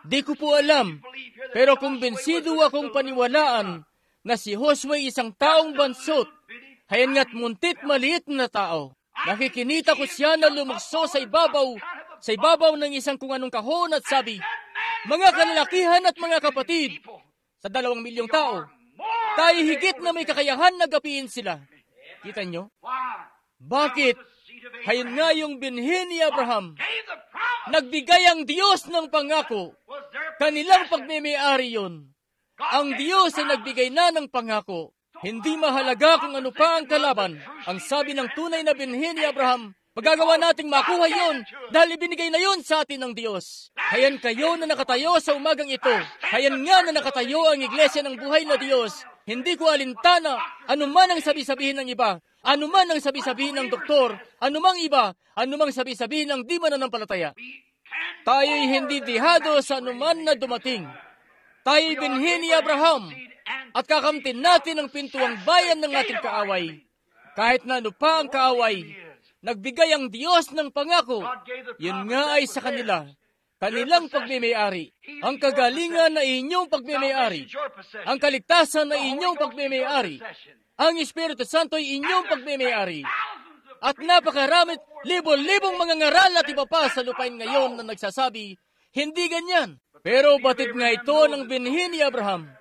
Di ko po alam, pero kumbinsido akong paniwalaan na si Josue isang taong bansot, hayan nga't muntit maliit na tao. Nakikinita ko siya na lumukso sa ibabaw ng isang kung anong kahon at sabi, "Mga kalalakihan at mga kapatid, sa 2 milyong tao, tayo higit na may kakayahan na gapiin sila." Kita nyo? Bakit? Hayon nga yung binhi ni Abraham. Nagbigay ang Diyos ng pangako. Kanilang pagmimiyari yun. Ang Diyos ay nagbigay na ng pangako. Hindi mahalaga kung ano pa ang kalaban. Ang sabi ng tunay na binhi ni Abraham, magagawa nating makuha yon dahil ibinigay na yon sa atin ng Diyos. Hayan kayo na nakatayo sa umagang ito. Hayan nga na nakatayo ang iglesia ng buhay na Diyos. Hindi ko alintana anuman ang sabi-sabihin ng iba, anuman ang sabi-sabihin ng doktor, anumang iba, anumang sabi-sabihin ng di mananampalataya. Tayo'y hindi dihado sa anuman na dumating. Tayo'y binhi ni Abraham at kakamtin natin ang pintuang bayan ng ating kaaway. Kahit na ano pa ang kaaway, nagbigay ang Diyos ng pangako. Yun nga ay sa kanila. Kanilang pagmimiyari. Ang kagalingan na inyong pagmimiyari. Ang kaligtasan na inyong pagmimiyari. Ang Espiritu Santo ay inyong pagmimiyari. At napakaramit, libo-libong mga ngaral at iba pa sa lupain ngayon na nagsasabi, hindi ganyan. Pero batid nga ito ng binhi ni Abraham.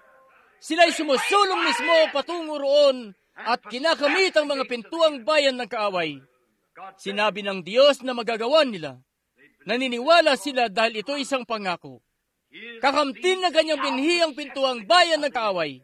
Sila'y sumusulong mismo patungo roon at kinakamit ang mga pintuang bayan ng kaaway. Sinabi ng Diyos na magagawa nila. Naniniwala sila dahil ito isang pangako. Kakamtin na kanyang binhi ang pintuang bayan ng kaaway.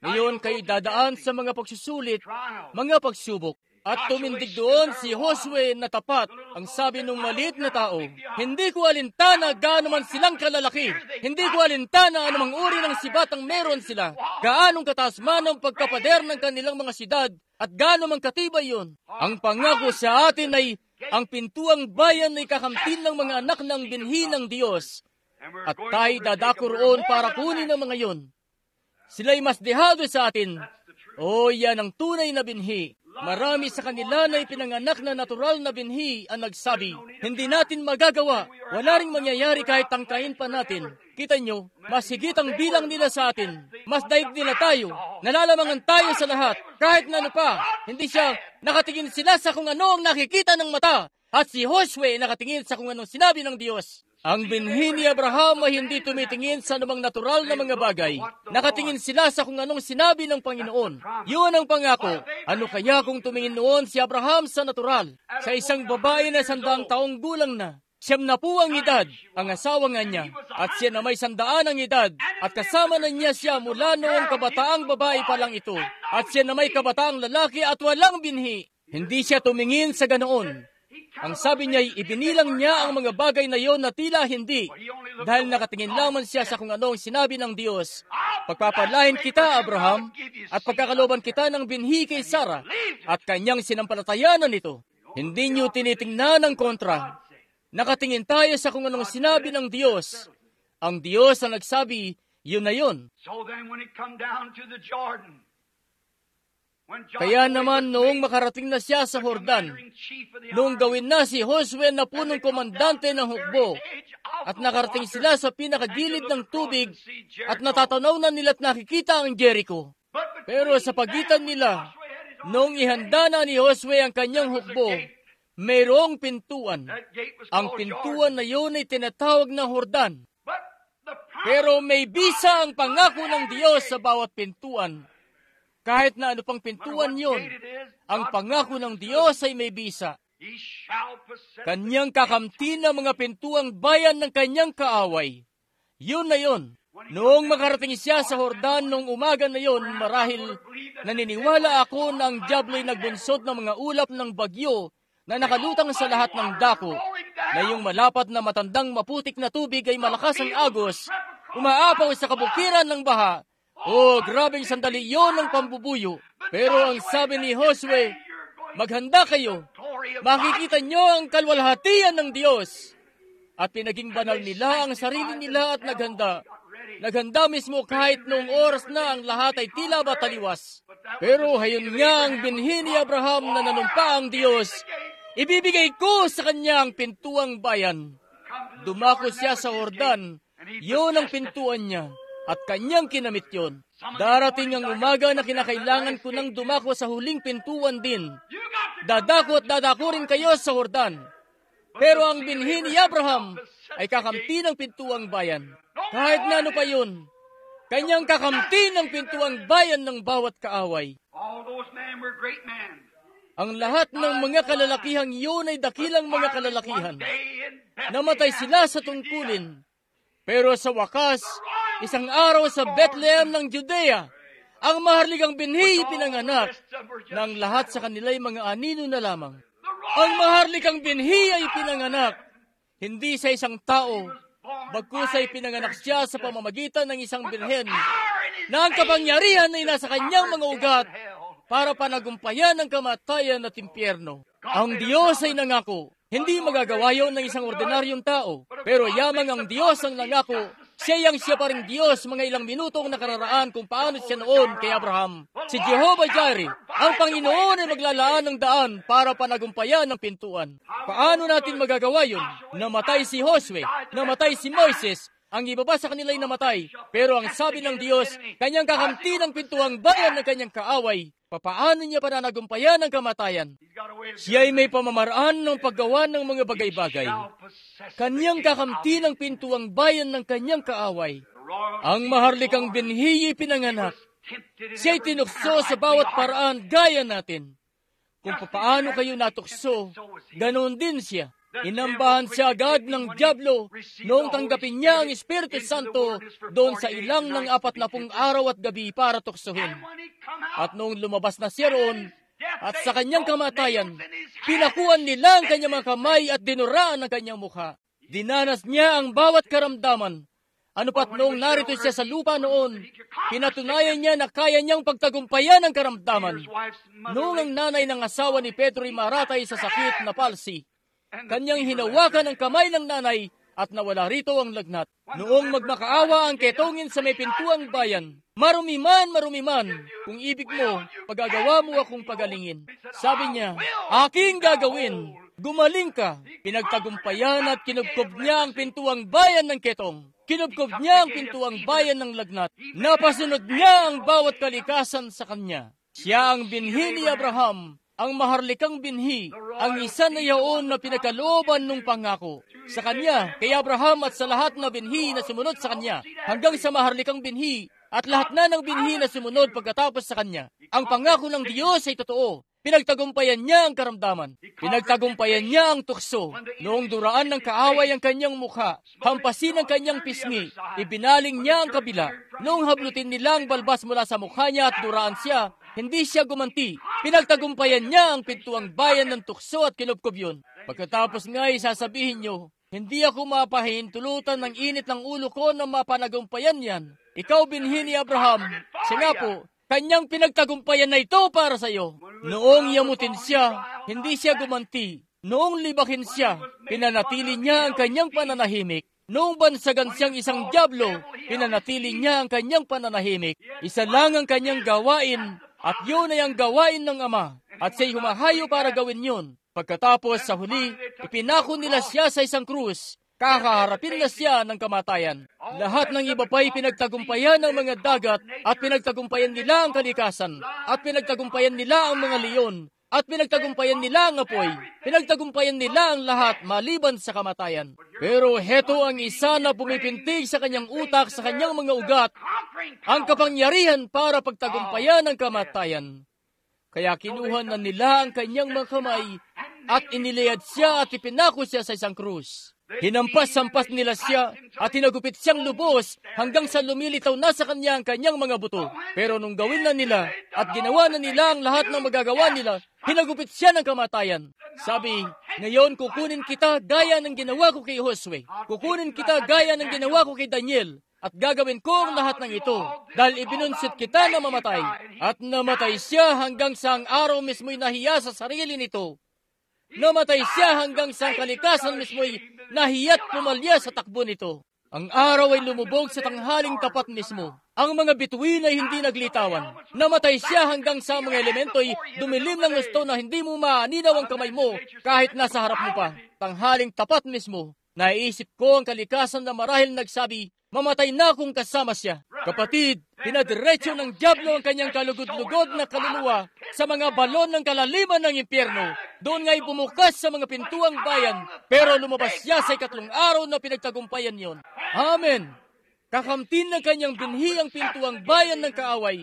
Ngayon kayo dadaan sa mga pagsusulit, mga pagsubok. At tumindig doon si Josue na tapat, ang sabi ng maliit na tao, hindi ko alintana gaano man silang kalalaki. Hindi ko alintana anumang uri ng sibat ang meron sila. Gaanong kataas man ang pagkapader ng kanilang mga sidad at gaano man katibay yun. Ang pangako sa atin ay ang pintuang bayan ay kakamtin ng mga anak ng binhi ng Diyos. At tayo dadako roon para kunin ang mga yun. Sila'y mas dehado sa atin. O yan ang tunay na binhi. Marami sa kanila na ipinanganak na natural na binhi ang nagsabi, hindi natin magagawa, wala ring mangyayari kahit tangkain pa natin. Kita nyo, mas higit ang bilang nila sa atin. Mas daig nila tayo, nalalamangan tayo sa lahat, kahit na ano pa. Hindi siya, nakatingin sila sa kung ano ang nakikita ng mata. At si Josue nakatingin sa kung anong sinabi ng Diyos. Ang binhi ni Abraham ay hindi tumitingin sa anumang natural na mga bagay. Nakatingin sila sa kung anong sinabi ng Panginoon. Yun ang pangako. Ano kaya kung tumingin noon si Abraham sa natural? Sa isang babae na 100 taong gulang na. 90 ang edad, ang asawa nga niya. At siya na may 100 ang edad. At kasama na niya siya mula noong kabataang babae pa lang ito. At siya na may kabataang lalaki at walang binhi. Hindi siya tumingin sa ganoon. Ang sabi niya ay ibinilang niya ang mga bagay na yon na tila hindi. Dahil nakatingin lamang siya sa kung anong sinabi ng Diyos. Pagpapalain kita, Abraham, at pagkakaloban kita ng binhi kay Sarah, at kanyang sinampalatayanan nito. Hindi niyo tinitingnan ang kontra. Nakatingin tayo sa kung anong sinabi ng Diyos. Ang Diyos ang nagsabi, yun na yun. Kaya naman noong makarating na siya sa Jordan, noong gawin na si Josue na punong komandante ng hukbo, at nakarating sila sa pinakagilid ng tubig, at natatanaw na nila't nakikita ang Jericho. Pero sa pagitan nila, noong ihanda na ni Josue ang kanyang hukbo, mayroong pintuan. Ang pintuan na yun ay tinatawag na Jordan. Pero may bisa ang pangako ng Diyos sa bawat pintuan. Kahit na ano pang pintuan yun, ang pangako ng Diyos ay may bisa. Kanyang kakamtin ang mga pintuang bayan ng kanyang kaaway. Yun na yun. Noong makarating siya sa Jordan noong umaga na yun, marahil naniniwala ako na ang diablo'y nagbunsod ng mga ulap ng bagyo na nakalutang sa lahat ng dako, na yung malapat na matandang maputik na tubig ay malakas ang agos, umaapaw sa kabukiran ng baha. Oh, grabing sandali yon ng pambubuyo. Pero ang sabi ni Josue, Maghanda kayo. Makikita nyo ang kalwalhatian ng Diyos. At pinaging banal nila ang sarili nila at naghanda. Naghanda mismo kahit noong oras na ang lahat ay tila ba taliwas. Pero hayon nga ang binhi ni Abraham na nanumpa ang Diyos. Ibibigay ko sa kanya ang pintuang bayan. Dumako siya sa Jordan. Yun ang pintuan niya. At kanyang kinamit yun. Darating ang umaga na kinakailangan ko nang dumako sa huling pintuan din. Dadako at dadako rin kayo sa Jordan. Pero ang binhi ni Abraham ay kakamti ng pintuang bayan. Kahit na ano pa yun, kanyang kakamti ng pintuang bayan ng bawat kaaway. Ang lahat ng mga kalalakihang yun ay dakilang mga kalalakihan. Namatay sila sa tungkulin. Pero sa wakas, isang araw sa Bethlehem ng Judea, ang maharlikang binhi pinanganak ng lahat sa kanila'y mga anino na lamang. Ang maharlikang binhi ay pinanganak, hindi sa isang tao, bagkus ay pinanganak siya sa pamamagitan ng isang birhen na ang kapangyarihan ay nasa kanyang mga ugat para panagumpayan ang kamatayan at impyerno. Ang Diyos ay nangako. Hindi magagawa yon ng isang ordinaryong tao. Pero yamang ang Diyos ang nangako, siya pa rin Diyos mga ilang minutong nakararaan kung paano siya noon kay Abraham. Si Jehovah Jireh, ang Panginoon ay maglalaan ng daan para panagumpayan ng pintuan. Paano natin magagawa yun? Namatay si Josue, namatay si Moises, ang iba pa sa kanila ay namatay. Pero ang sabi ng Diyos, kanyang kakamti ng pintuang bayan ng kanyang kaaway. Papaano niya pananagumpayan ang kamatayan? Siya ay may pamamaraan ng paggawa ng mga bagay-bagay. Kanyang kakamti ng pintuang bayan ng kanyang kaaway. Ang maharlikang binhi pinanganak. Siya ay tinukso sa bawat paraan gaya natin. Kung papaano kayo natukso, ganoon din siya. Inambahan siya agad ng dyablo noong tanggapin niya ang Espiritu Santo doon sa ilang ng 40 araw at gabi para tuksohin. At noong lumabas na siya roon, at sa kanyang kamatayan, pinakuan nila ang kanyang mga kamay at dinuraan ang kanyang mukha. Dinanas niya ang bawat karamdaman. Ano pat noong narito siya sa lupa noon, pinatunayan niya na kaya niyang pagtagumpayan ang karamdaman. Noong ang nanay ng asawa ni Pedro ay maratay sa sakit na palsy, kanyang hinawakan ang kamay ng nanay at nawala rito ang lagnat. Noong magmakaawa ang ketongin sa may pintuang bayan, marumi man, kung ibig mo, pagagawa mo akong pagalingin. Sabi niya, aking gagawin, gumaling ka. Pinagtagumpayan at kinubkob niya ang pintuang bayan ng ketong. Kinubkob niya ang pintuang bayan ng lagnat. Napasunod niya ang bawat kalikasan sa kanya. Siya ang binhi ni Abraham, ang maharlikang binhi, ang isa na yaon na pinagkalooban ng pangako. Sa kanya, kay Abraham at sa lahat na binhi na sumunod sa kanya, hanggang sa maharlikang binhi at lahat na ng binhi na sumunod pagkatapos sa kanya. Ang pangako ng Diyos ay totoo. Pinagtagumpayan niya ang karamdaman. Pinagtagumpayan niya ang tukso. Noong duraan ng kaaway ang kanyang mukha, hampasin ang kanyang pisngi, ibinaling niya ang kabila. Noong hablutin nila ang balbas mula sa mukha niya at duraan siya, hindi siya gumanti. Pinagtagumpayan niya ang pintuang bayan ng tukso at kinubkob yun. Pagkatapos nga'y sasabihin niyo, hindi ako mapahintulutan ng init ng ulo ko na mapanagumpayan yan. Ikaw binhi ni Abraham. Siya nga po, kanyang pinagtagumpayan na ito para sa iyo. Noong yamutin siya, hindi siya gumanti. Noong libakin siya, pinanatili niya ang kanyang pananahimik. Noong bansagan siyang isang dyablo, pinanatili niya ang kanyang pananahimik. Isa lang ang kanyang gawain, at yun ay ang gawain ng Ama. At siya'y humahayo para gawin yun. Pagkatapos sa huli, ipinako nila siya sa isang krus. Kakaharapin na siya ng kamatayan. Lahat ng iba pa'y pinagtagumpayan ng mga dagat at pinagtagumpayan nila ang kalikasan at pinagtagumpayan nila ang mga leon at pinagtagumpayan nila ang apoy. Pinagtagumpayan nila ang lahat maliban sa kamatayan. Pero heto ang isa na pumipintig sa kanyang utak, sa kanyang mga ugat, ang kapangyarihan para pagtagumpayan ang kamatayan. Kaya kinuha na nila ang kanyang mga kamay at iniliyad siya at ipinako siya sa isang krus. Hinampas-sampas nila siya at hinagupit siyang lubos hanggang sa lumilitaw na sa kanya ang kanyang mga buto. Pero nung gawin na nila at ginawa na nila ang lahat ng magagawa nila, hinagupit siya ng kamatayan. Sabi, ngayon kukunin kita gaya ng ginawa ko kay Josue. Kukunin kita gaya ng ginawa ko kay Daniel. at gagawin ko ang lahat ng ito dahil ibinunsit kita na mamatay. At namatay siya hanggang sa ang araw mismo'y nahiya sa sarili nito. Namatay siya hanggang sa ang kalikasan mismo'y nahiya't pumalya sa takbo nito. Ang araw ay lumubog sa tanghaling tapat mismo. Ang mga bituin ay hindi naglitawan. Namatay siya hanggang sa mga elemento'y dumilim ng gusto na hindi mo maaninaw ang kamay mo kahit nasa harap mo pa. Tanghaling tapat mismo. Naiisip ko ang kalikasan na marahil nagsabi, mamatay na kung kasama siya. Kapatid, pinadiretso ng diablo ang kanyang kalugod-lugod na kaluluwa sa mga balon ng kalaliman ng impyerno. Doon nga'y bumukas sa mga pintuang bayan, pero lumabas siya sa ikatlong araw na pinagtagumpayan yon. Amen! Kakamtin ng kanyang binhi ang pintuang bayan ng kaaway.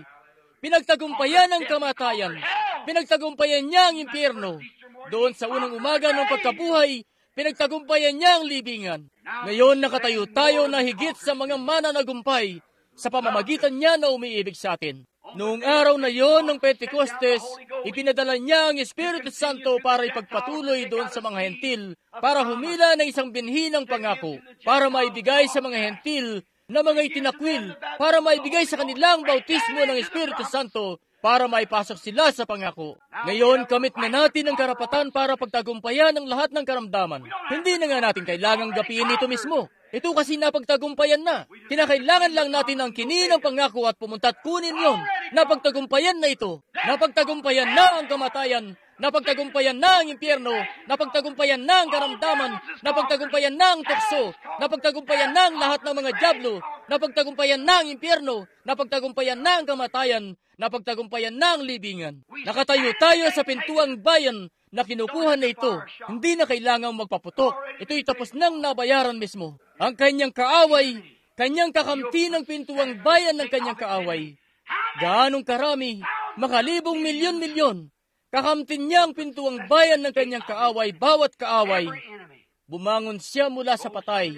Pinagtagumpayan ang kamatayan. Pinagtagumpayan niya ang impyerno. Doon sa unang umaga ng pagkabuhay, pinagtagumpayan niya ang libingan. Ngayon nakatayo tayo na higit sa mga mananagumpay sa pamamagitan niya na umiibig sa atin. Noong araw na yon ng Pentekostes, ipinadala niya ang Espiritu Santo para ipagpatuloy doon sa mga hentil, para humila ng isang binhi ng pangako, para maibigay sa mga hentil na mga itinakwil, para maibigay sa kanilang bautismo ng Espiritu Santo, para maipasok sila sa pangako. Ngayon, kamit na natin ang karapatan para pagtagumpayan ang lahat ng karamdaman. Hindi na nga natin kailangang gapiin ito mismo. Ito kasi napagtagumpayan na. Kinakailangan lang natin ang kini ng pangako at pumunta at kunin yon. Napagtagumpayan na ito. Napagtagumpayan na ang kamatayan. Napagtagumpayan na ang impyerno. Napagtagumpayan na ang karamdaman. Napagtagumpayan na ang tukso. Napagtagumpayan na ang lahat ng mga diablo. Napagtagumpayan na ang impyerno. Napagtagumpayan na ang kamatayan. Napagtagumpayan na ang libingan. Nakatayo tayo sa pintuang bayan na kinukuha na ito. Hindi na kailangang magpaputok. Ito'y tapos nang nabayaran mismo. Ang kanyang kaaway, kanyang kakamti ng pintuang bayan ng kanyang kaaway. Gaanong karami, makalibong milyon-milyon. Kakamtin niya ang pintuang bayan ng kanyang kaaway, bawat kaaway. Bumangon siya mula sa patay.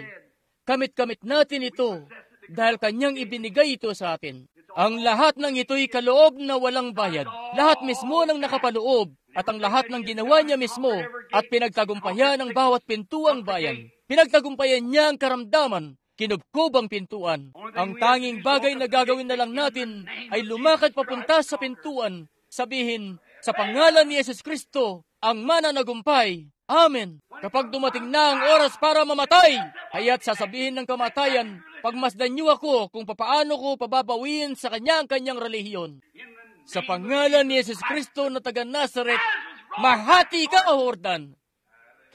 Kamit-kamit natin ito dahil kanyang ibinigay ito sa atin. Ang lahat ng ito'y kaloob na walang bayad. Lahat mismo ng nakapaloob at ang lahat ng ginawa niya mismo at pinagtagumpayan ang bawat pintuang bayan. Pinagtagumpayan niya ang karamdaman, kinubkob ang pintuan. Ang tanging bagay na gagawin na lang natin ay lumakad papunta sa pintuan, sabihin, sa pangalan ni Yesus Kristo, ang mananagumpay. Amen. Kapag dumating na ang oras para mamatay, kaya't sasabihin ng kamatayan, pagmasdan niyo ako kung papaano ko pababawiin sa kanya ang kanyang relihiyon. Sa pangalan ni Yesus Kristo na taga Nazaret, mahati ka, O Jordan.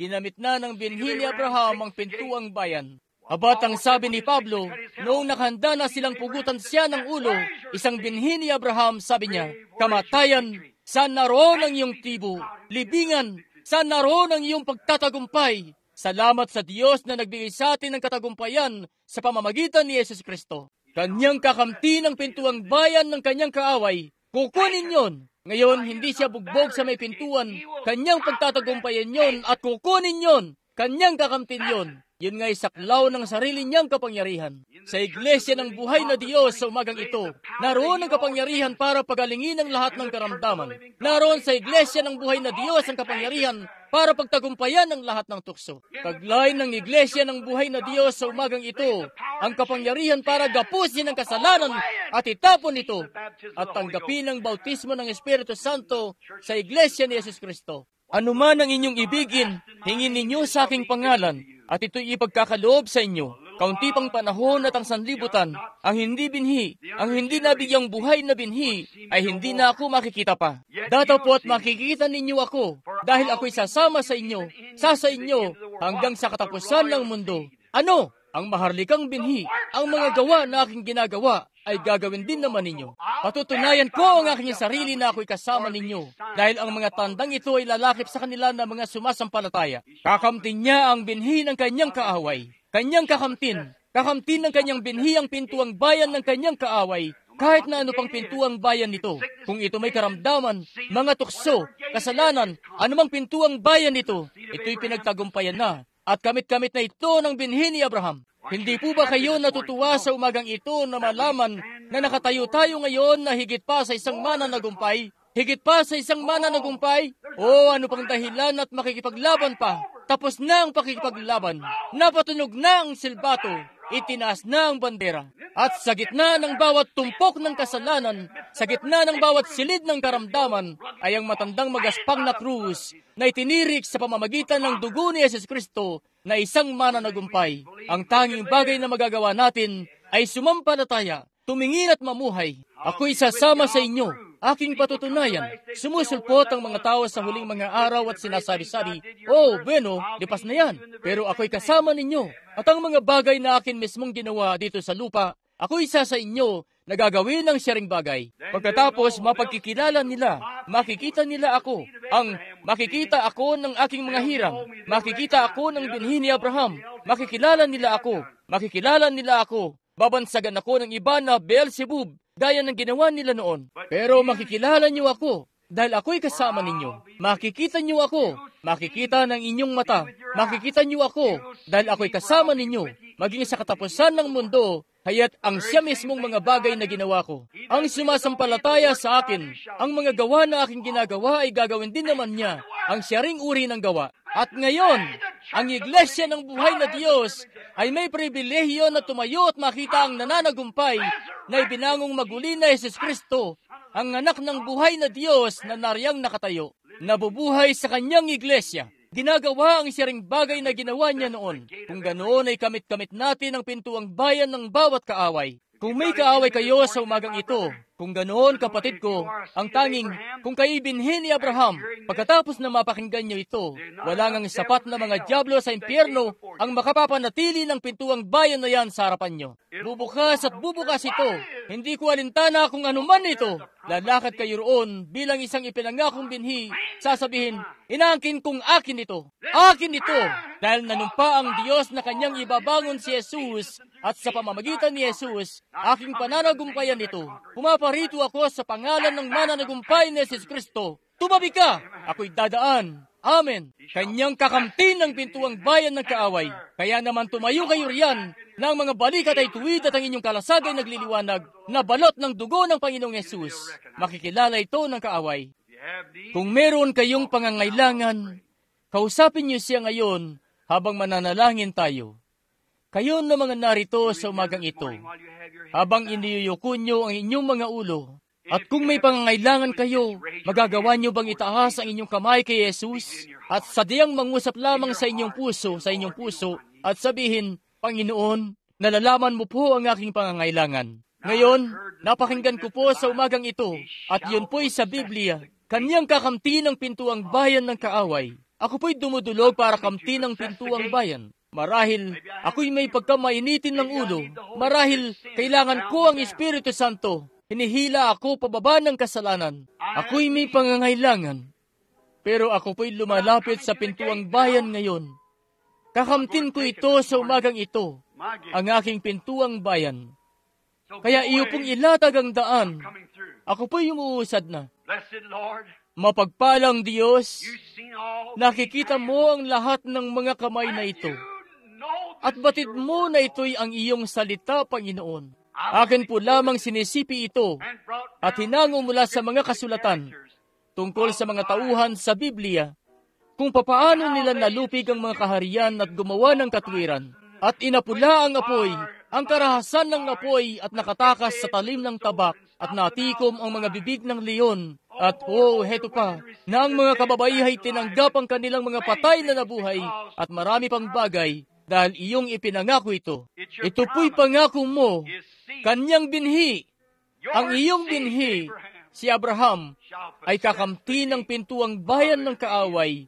Kinamit na ng binhi ni Abraham ang pintuang bayan. Abat ang sabi ni Pablo, noong nakahanda na silang pugutan siya ng ulo, isang binhi ni Abraham, sabi niya, kamatayan, saan naroon ang iyong tibo? Libingan, saan naroon ang iyong pagtatagumpay? Salamat sa Diyos na nagbigay sa atin ng katagumpayan sa pamamagitan ni Yesus Kristo. Kanyang kakamti ng pintuang bayan ng kanyang kaaway. Kukunin yon. Ngayon, hindi siya bugbog sa may pintuan. Kanyang pagtatagumpayan yon at kukunin yon. Kanyang kakamtin yon. Yun nga'y saklaw ng sarili niyang kapangyarihan. Sa Iglesia ng Buhay na Diyos sa umagang ito, naroon ang kapangyarihan para pagalingin ang lahat ng karamdaman. Naroon sa Iglesia ng Buhay na Diyos ang kapangyarihan para pagtagumpayan ang lahat ng tukso. Taglay ng Iglesia ng Buhay na Diyos sa umagang ito, ang kapangyarihan para gapusin ang kasalanan at itapon ito at tanggapin ang bautismo ng Espiritu Santo sa Iglesia ni Yesus Kristo. Ano man ang inyong ibigin, hingin ninyo sa aking pangalan, at ito'y ipagkakaloob sa inyo. Kaunti pang panahon at ang sanlibutan, ang hindi binhi, ang hindi nabigyang buhay na binhi, ay hindi na ako makikita pa. Dataw po at makikita ninyo ako, dahil ako'y sasama sa inyo hanggang sa katapusan ng mundo. Ano? Ang maharlikang binhi, ang mga gawa na aking ginagawa, ay gagawin din naman ninyo. Patutunayan ko ang aking sarili na ako'y kasama ninyo, dahil ang mga tandang ito ay lalakip sa kanila na mga sumasampalataya. Kakamtin niya ang binhi ng kanyang kaaway. Kanyang kakamtin ng kanyang binhi ang pintuang bayan ng kanyang kaaway, kahit na ano pang pintuang bayan nito. Kung ito may karamdaman, mga tukso, kasalanan, anumang pintuang bayan nito, ito'y pinagtagumpayan na. At kamit-kamit na ito ng binhi ni Abraham. Hindi po ba kayo natutuwa sa umagang ito na malaman na nakatayo tayo ngayon na higit pa sa isang mananagumpay? Higit pa sa isang mananagumpay? O ano pang dahilan at makikipaglaban pa? Tapos na ang pakikipaglaban. Napatunog na ang silbato. itinaas na ang bandera. At sa gitna ng bawat tumpok ng kasalanan, sa gitna ng bawat silid ng karamdaman, ay ang matandang magaspang na krus na itinirik sa pamamagitan ng dugo ni Jesus Kristo na isang mananagumpay. Ang tanging bagay na magagawa natin ay sumampalataya, tumingin at mamuhay. Ako'y sasama sa inyo. Aking patutunayan. Sumusulpot ang mga tao sa huling mga araw at sinasabi-sabi, "Oh, bueno, lipas na yan. Pero ako'y kasama ninyo. At ang mga bagay na akin mismong ginawa dito sa lupa, ako'y isa sa inyo na gagawin ng siyaring bagay." Pagkatapos, mapagkikilala nila, makikita nila ako. Makikita ako ng aking mga hirang. Makikita ako ng binhi ni Abraham. Makikilala nila ako. Babansagan ako ng iba na Beelzebub, gaya ng ginawa nila noon. Pero makikilala niyo ako, dahil ako'y kasama ninyo. Makikita niyo ako, makikita ng inyong mata. Makikita niyo ako, dahil ako'y kasama ninyo. Maging sa katapusan ng mundo, haya't ang siya mismong mga bagay na ginawa ko. Ang sumasampalataya sa akin, ang mga gawa na aking ginagawa ay gagawin din naman niya, ang siya ring uri ng gawa. At ngayon, ang Iglesia ng Buhay na Diyos ay may pribilehiyo na tumayo at makita ang nananagumpay na ibinangong maguli na Jesus Kristo, ang anak ng buhay na Diyos na nariyang nakatayo, nabubuhay sa kanyang Iglesia. Ginagawa ang siyaring bagay na ginawa niya noon. Kung ganoon ay kamit-kamit natin ang pintuang bayan ng bawat kaaway. Kung may kaaway kayo sa umagang ito, kung ganoon, kapatid ko, ang tanging kung kayo binhi ni Abraham, pagkatapos na mapakinggan niyo ito, wala ngang sapat na mga dyablo sa impyerno ang makapapanatili ng pintuang bayan na yan sa harapan niyo. Bubukas at bubukas ito. Hindi ko alintana kung anuman ito. Lalakad kayo roon bilang isang ipinangakong binhi, sasabihin, "Inaangkin kong akin ito. Akin ito." Dahil nanumpa ang Diyos na kanyang ibabangon si Jesus, at sa pamamagitan ni Jesus, aking pananagumpayan ito. Pumaparito ako sa pangalan ng mananagumpay ni Jesus Kristo. Tumabi ka! Ako'y dadaan. Amen. Kanyang kakamtin ng pintuang bayan ng kaaway. Kaya naman tumayo kayo riyan na ang mga balikat ay tuwid at ang inyong kalasagay nagliliwanag na balot ng dugo ng Panginoong Jesus. Makikilala ito ng kaaway. Kung meron kayong pangangailangan, kausapin niyo siya ngayon habang mananalangin tayo. Kayo na mga narito sa umagang ito, habang iniyuyuko niyo ang inyong mga ulo, at kung may pangangailangan kayo, magagawa niyo bang itaas ang inyong kamay kay Jesus at sadyang mangusap lamang sa inyong puso, at sabihin, "Panginoon, nalalaman mo po ang aking pangangailangan. Ngayon, napakinggan ko po sa umagang ito, at yun po'y sa Biblia, kanyang kakamti ng pintuang bayan ng kaaway. Ako po'y dumudulog para kamti ng pintuang bayan. Marahil ako'y may pagkamainitin ng ulo. Marahil kailangan ko ang Espiritu Santo. Hinihila ako pababa ng kasalanan. Ako'y may pangangailangan. Pero ako po'y lumalapit sa pintuang bayan ngayon. Kakamtin ko ito sa umagang ito, ang aking pintuang bayan. Kaya iyo pong ilatag ang daan. Ako po'y umuusad na. Mapagpalang Diyos, nakikita mo ang lahat ng mga kamay na ito. At batid mo na ito'y ang iyong salita, Panginoon. Akin po lamang sinisipi ito at hinango mula sa mga kasulatan tungkol sa mga tauhan sa Biblia, kung papaano nila nalupig ang mga kaharian at gumawa ng katwiran, at inapula ang apoy, ang karahasan ng apoy at nakatakas sa talim ng tabak, at natikom ang mga bibig ng leon, at heto pa, na ang mga kababaihay tinanggap ang kanilang mga patay na nabuhay, at marami pang bagay, dahil iyong ipinangako ito. Ito po'y pangako mo, kanyang binhi. Ang iyong binhi, si Abraham, ay kakamti ng pintuang bayan ng kaaway,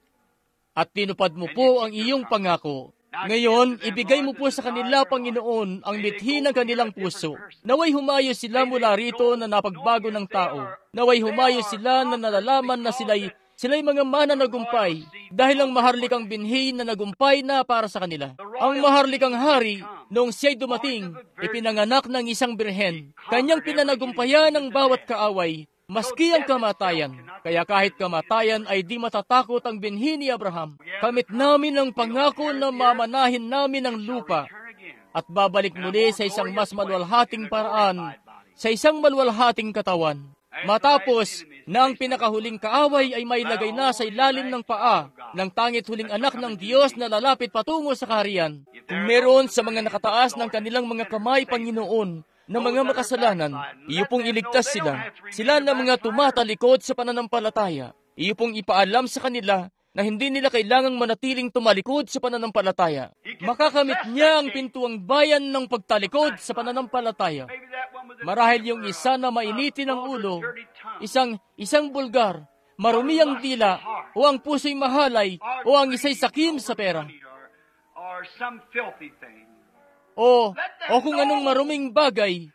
at tinupad mo po ang iyong pangako. Ngayon, ibigay mo po sa kanila, Panginoon, ang mithi ng kanilang puso. Naway humayo sila mula rito na napagbago ng tao. Naway humayo sila na nalalaman na sila'y mga mananagumpay dahil ang maharlikang binhi na nagumpay na para sa kanila. Ang maharlikang hari, noong siya'y dumating, ipinanganak ng isang birhen. Kanyang pinanagumpayan ng bawat kaaway, maski ang kamatayan. Kaya kahit kamatayan ay di matatakot ang binhi ni Abraham. Kamit namin ang pangako na mamanahin namin ang lupa at babalik muli sa isang mas maluwalhating paraan, sa isang maluwalhating katawan. Matapos, na ang pinakahuling kaaway ay mailagay na sa ilalim ng paa ng tangit huling anak ng Diyos na lalapit patungo sa kaharian. Kung meron sa mga nakataas ng kanilang mga kamay, Panginoon, na mga makasalanan, iyo pong iligtas sila. Sila na mga tumatalikod sa pananampalataya. Iyo pong ipaalam sa kanila na hindi nila kailangang manatiling tumalikod sa pananampalataya. Makakamit niya ang pintuang bayan ng pagtalikod sa pananampalataya. Marahil yung isa na mainitin ang ulo, isang bulgar, marumi ang dila, o ang puso'y mahalay, o ang isa'y sakim sa pera. O kung anong maruming bagay,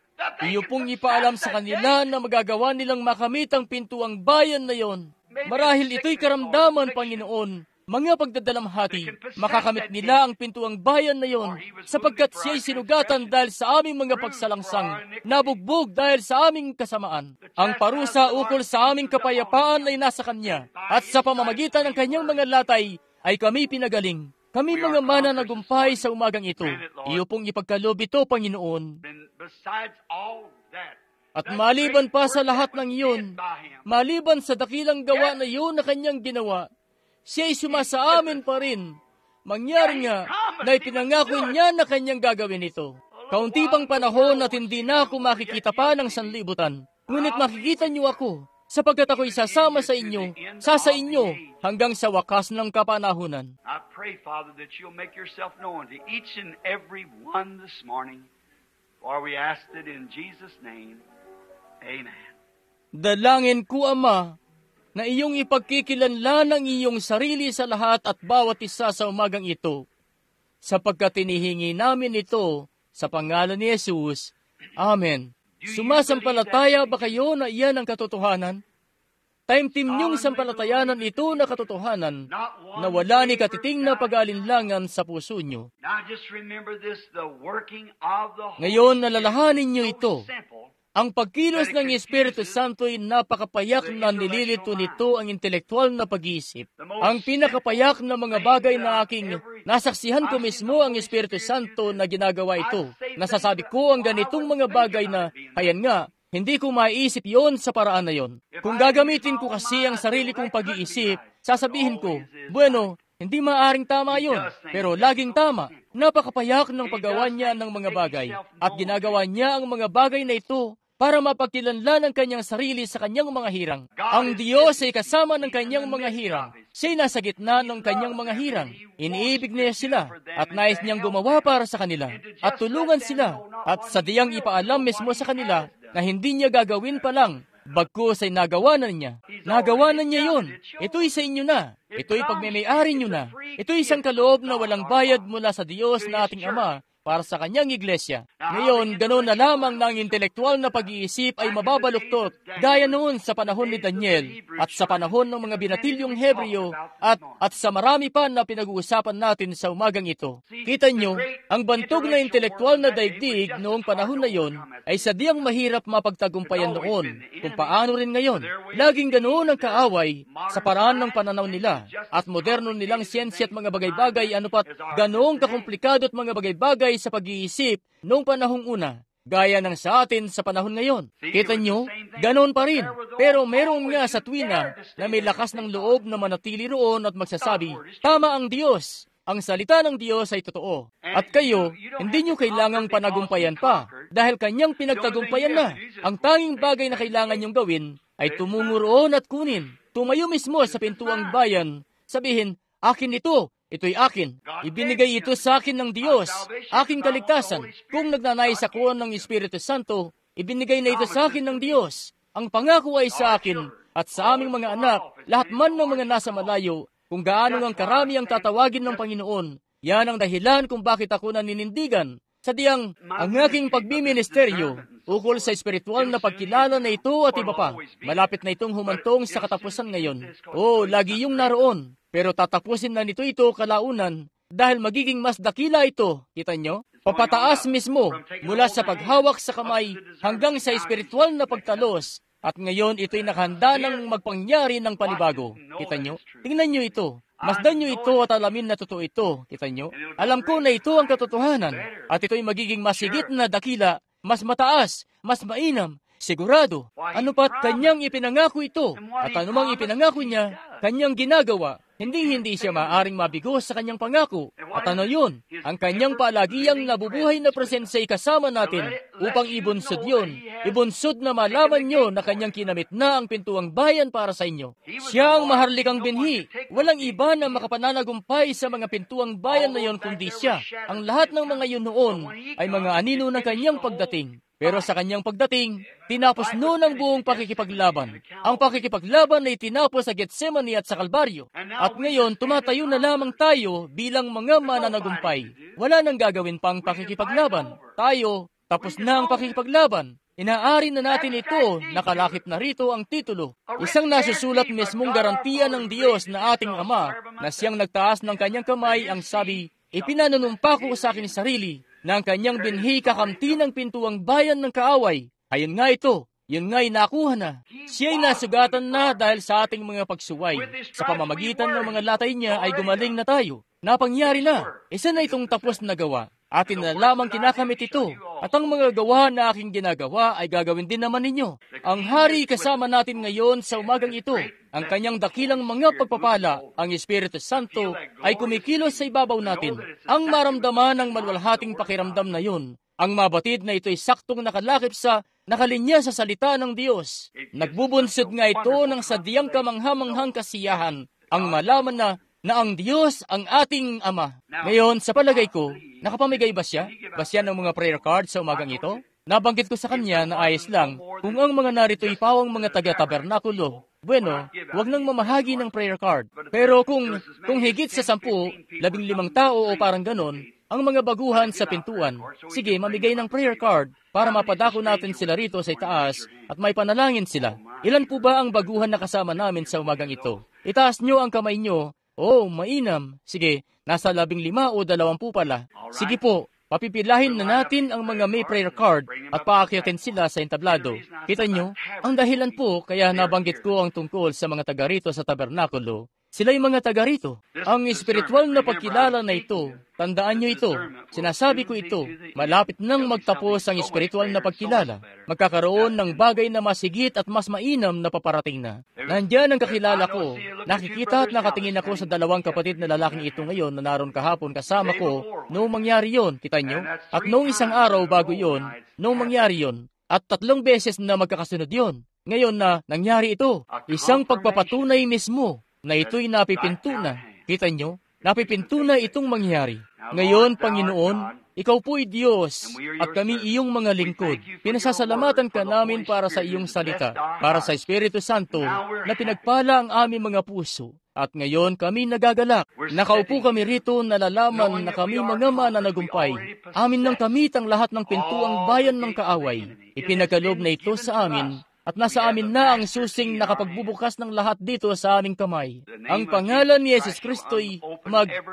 iyo pong ipaalam sa kanila na magagawa nilang makamit ang pintuang bayan na yon. Marahil ito'y karamdaman, Panginoon, mga pagdadalamhati, makakamit nila ang pintuang bayan na yon, sapagkat siya'y sinugatan dahil sa aming mga pagsalangsang, nabugbog dahil sa aming kasamaan. Ang parusa ukol sa aming kapayapaan ay nasa Kanya, at sa pamamagitan ng Kanyang mga latay ay kami pinagaling. Kami mga mananagumpay sa umagang ito. Iyo pong ipagkaloob ito, Panginoon. At maliban pa sa lahat ng iyon, maliban sa dakilang gawa na iyon na Kanyang ginawa, siya'y sumasa amin pa rin. Mangyari nga na ipinangako niya na Kanyang gagawin ito. Kaunti pang panahon at hindi na ako makikita pa ng sanlibutan. Ngunit makikita niyo ako, sapagkat ako'y sasama sa inyo hanggang sa wakas ng kapanahunan. I pray, Father, that you'll make yourself known to each and every one this morning. For we ask it in Jesus' name. Amen. Dalangin ko, Ama, na iyong ipagkikilanlan ang iyong sarili sa lahat at bawat isa sa umagang ito, sapagkat tinihingi namin ito sa pangalan ni Jesus. Amen. Sumasampalataya ba kayo na iyan ang katotohanan? Taimtim niyong sampalatayanan ito na katotohanan na wala ni katiting na pag-alinlangan sa puso niyo. Ngayon, nalalahanin niyo ito. Ang pagkilos ng Espiritu Santo'y napakapayak na nililito nito ang intelektual na pag-iisip. Ang pinakapayak na mga bagay na aking nasaksihan ko mismo ang Espiritu Santo na ginagawa ito. Nasasabi ko ang ganitong mga bagay na, ayan nga, hindi ko maiisip yon sa paraan na yon. Kung gagamitin ko kasi ang sarili kong pag-iisip, sasabihin ko, bueno, hindi maaaring tama yon, pero laging tama. Napakapayak ng paggawa niya ng mga bagay, at ginagawa niya ang mga bagay na ito para mapagkilanlan ang kanyang sarili sa kanyang mga hirang. Ang Diyos ay kasama ng kanyang mga hirang. Siya'y nasa gitna ng kanyang mga hirang. Iniibig niya sila at nais niyang gumawa para sa kanila at tulungan sila at sadyang ipaalam mismo sa kanila na hindi niya gagawin pa lang, bagkus ay nagawa na niya. Nagawa na niya yun. Ito'y sa inyo na. Ito'y pagmimay-ari niyo na. Ito'y isang kaloob na walang bayad mula sa Diyos na ating Ama para sa kanyang iglesia. Ngayon, ganoon na lamang ng intelektual na pag-iisip ay mababaluktot, gaya noon sa panahon ni Daniel at sa panahon ng mga binatilyong Hebreo at sa marami pa na pinag-uusapan natin sa umagang ito. Kita nyo, ang bantog na intelektual na daigdig noong panahon na yon ay sadyang mahirap mapagtagumpayan noon, kung paano rin ngayon. Laging ganoon ang kaaway sa paraan ng pananaw nila at moderno nilang siyensya at mga bagay-bagay, anupat ganoong kakomplikado at mga bagay-bagay sa pag-iisip noong panahong una, gaya ng sa atin sa panahon ngayon. Kita nyo, ganoon pa rin. Pero meron nga sa tuwina na may lakas ng loob na manatili roon at magsasabi, tama ang Diyos. Ang salita ng Diyos ay totoo. At kayo, hindi nyo kailangang panagumpayan pa, dahil kanyang pinagtagumpayan na. Ang tanging bagay na kailangan nyong gawin ay tumungo roon at kunin. Tumayo mismo sa pintuang bayan, sabihin, akin ito. Ito'y akin. Ibinigay ito sa akin ng Diyos, aking kaligtasan. Kung nagnanais ako ng Espiritu Santo, ibinigay na ito sa akin ng Diyos. Ang pangako ay sa akin at sa aming mga anak, lahat man ng mga nasa malayo, kung gaano ang karami ang tatawagin ng Panginoon. Yan ang dahilan kung bakit ako naninindigan. Sadyang, ang aking pagbiministeryo, ukol sa espiritual na pagkilala na ito at iba pa, malapit na itong humantong sa katapusan ngayon. Lagi yung naroon. Pero tatapusin na nito ito kalaunan dahil magiging mas dakila ito. Kita nyo? Papataas mismo mula sa paghawak sa kamay hanggang sa espiritual na pagtalos. At ngayon ito'y nakahanda ng magpangyari ng panibago. Kita nyo? Tingnan nyo ito. Masdan nyo ito at alamin na totoo ito. Kita nyo? Alam ko na ito ang katotohanan. At ito'y magiging mas higit na dakila, mas mataas, mas mainam, Sigurado, ano pa't kanyang ipinangako ito, at anumang ipinangako niya, kanyang ginagawa. Hindi siya maaaring mabigo sa kanyang pangako. At ano yun? Ang kanyang palagiang nabubuhay na presensya ay kasama natin upang ibunsod yun. Ibunsod na malaman nyo na kanyang kinamit na ang pintuang bayan para sa inyo. Siya ang maharlikang binhi. Walang iba na makapananagumpay sa mga pintuang bayan na yon kundi siya. Ang lahat ng mga yun noon ay mga anino ng kanyang pagdating. Pero sa kanyang pagdating, tinapos noon ang buong pakikipaglaban. Ang pakikipaglaban ay tinapos sa Getsemani at sa Kalbaryo. At ngayon, tumatayo na lamang tayo bilang mga mananagumpay. Wala nang gagawin pang pakikipaglaban. Tayo, tapos na ang pakikipaglaban. Inaari na natin ito, nakalakip na rito ang titulo. Isang nasusulat mismong garantiya ng Diyos na ating Ama, na siyang nagtaas ng kanyang kamay ang sabi, ipinanunumpa ko sa aking sarili, na ang kanyang binhi kakamti ng pintuang bayan ng kaaway. Ayun nga ito, yun nga'y nakuha na. Siya'y nasugatan na dahil sa ating mga pagsuway. Sa pamamagitan ng mga latay niya ay gumaling na tayo. Napangyari na. Isa na itong tapos na gawa. Atin na lamang kinakamit ito. At ang mga gawa na aking ginagawa ay gagawin din naman ninyo. Ang hari kasama natin ngayon sa umagang ito. Ang kanyang dakilang mga pagpapala, ang Espiritu Santo, ay kumikilos sa ibabaw natin. Ang maramdaman ng maluwalhating pakiramdam na yun. Ang mabatid na ito'y saktong nakalakip sa nakalinya sa salita ng Diyos. Nagbubunsod nga ito ng sadyang kamanghamanghang kasiyahan. Ang malaman na ang Diyos ang ating Ama. Ngayon, sa palagay ko, nakapamigay ba siya? Ba siya ng mga prayer card sa umagang ito? Nabanggit ko sa kanya na ayos lang kung ang mga narito'y pawang mga taga-tabernakulo. Bueno, wag nang mamahagi ng prayer card. Pero kung higit sa 10, 15 tao o parang ganon, ang mga baguhan sa pintuan, sige, mamigay ng prayer card para mapadako natin sila rito sa itaas at may panalangin sila. Ilan po ba ang baguhan na kasama namin sa umagang ito? Itaas nyo ang kamay nyo. Oh, mainam. Sige, nasa 15 o 20 pala. Sige po, papipilahin na natin ang mga may prayer card at paakyatin sila sa entablado. Kita nyo, ang dahilan po kaya nabanggit ko ang tungkol sa mga taga rito sa tabernakulo. Sila'y mga taga rito. Ang espiritual na pagkilala na ito, tandaan nyo ito. Sinasabi ko ito, malapit nang magtapos ang espiritual na pagkilala. Magkakaroon ng bagay na masigit at mas mainam na paparating na. Nandiyan ang kakilala ko. Nakikita at nakatingin ako sa 2 kapatid na lalaking ito ngayon na naroon kahapon kasama ko noong mangyari yon, kita nyo? At noong isang araw bago yon, noong mangyari yon. At 3 beses na magkakasunod yon. Ngayon na nangyari ito, isang pagpapatunay mismo na ito'y napipinto na. Kita nyo? Napipinto na itong mangyari. Ngayon, Panginoon, Ikaw po'y Diyos at kami iyong mga lingkod. Pinasasalamatan ka namin para sa iyong salita, para sa Espiritu Santo na pinagpala ang aming mga puso. At ngayon kami nagagalak. Nakaupo kami rito nalalaman na kami mga mananagumpay. Amin nang kamit ang lahat ng pintuang bayan ng kaaway. Ipinagkaloob na ito sa amin. At nasa amin na ang susing nakapagbubukas ng lahat dito sa aming kamay. Ang pangalan ni Jesus Kristo'y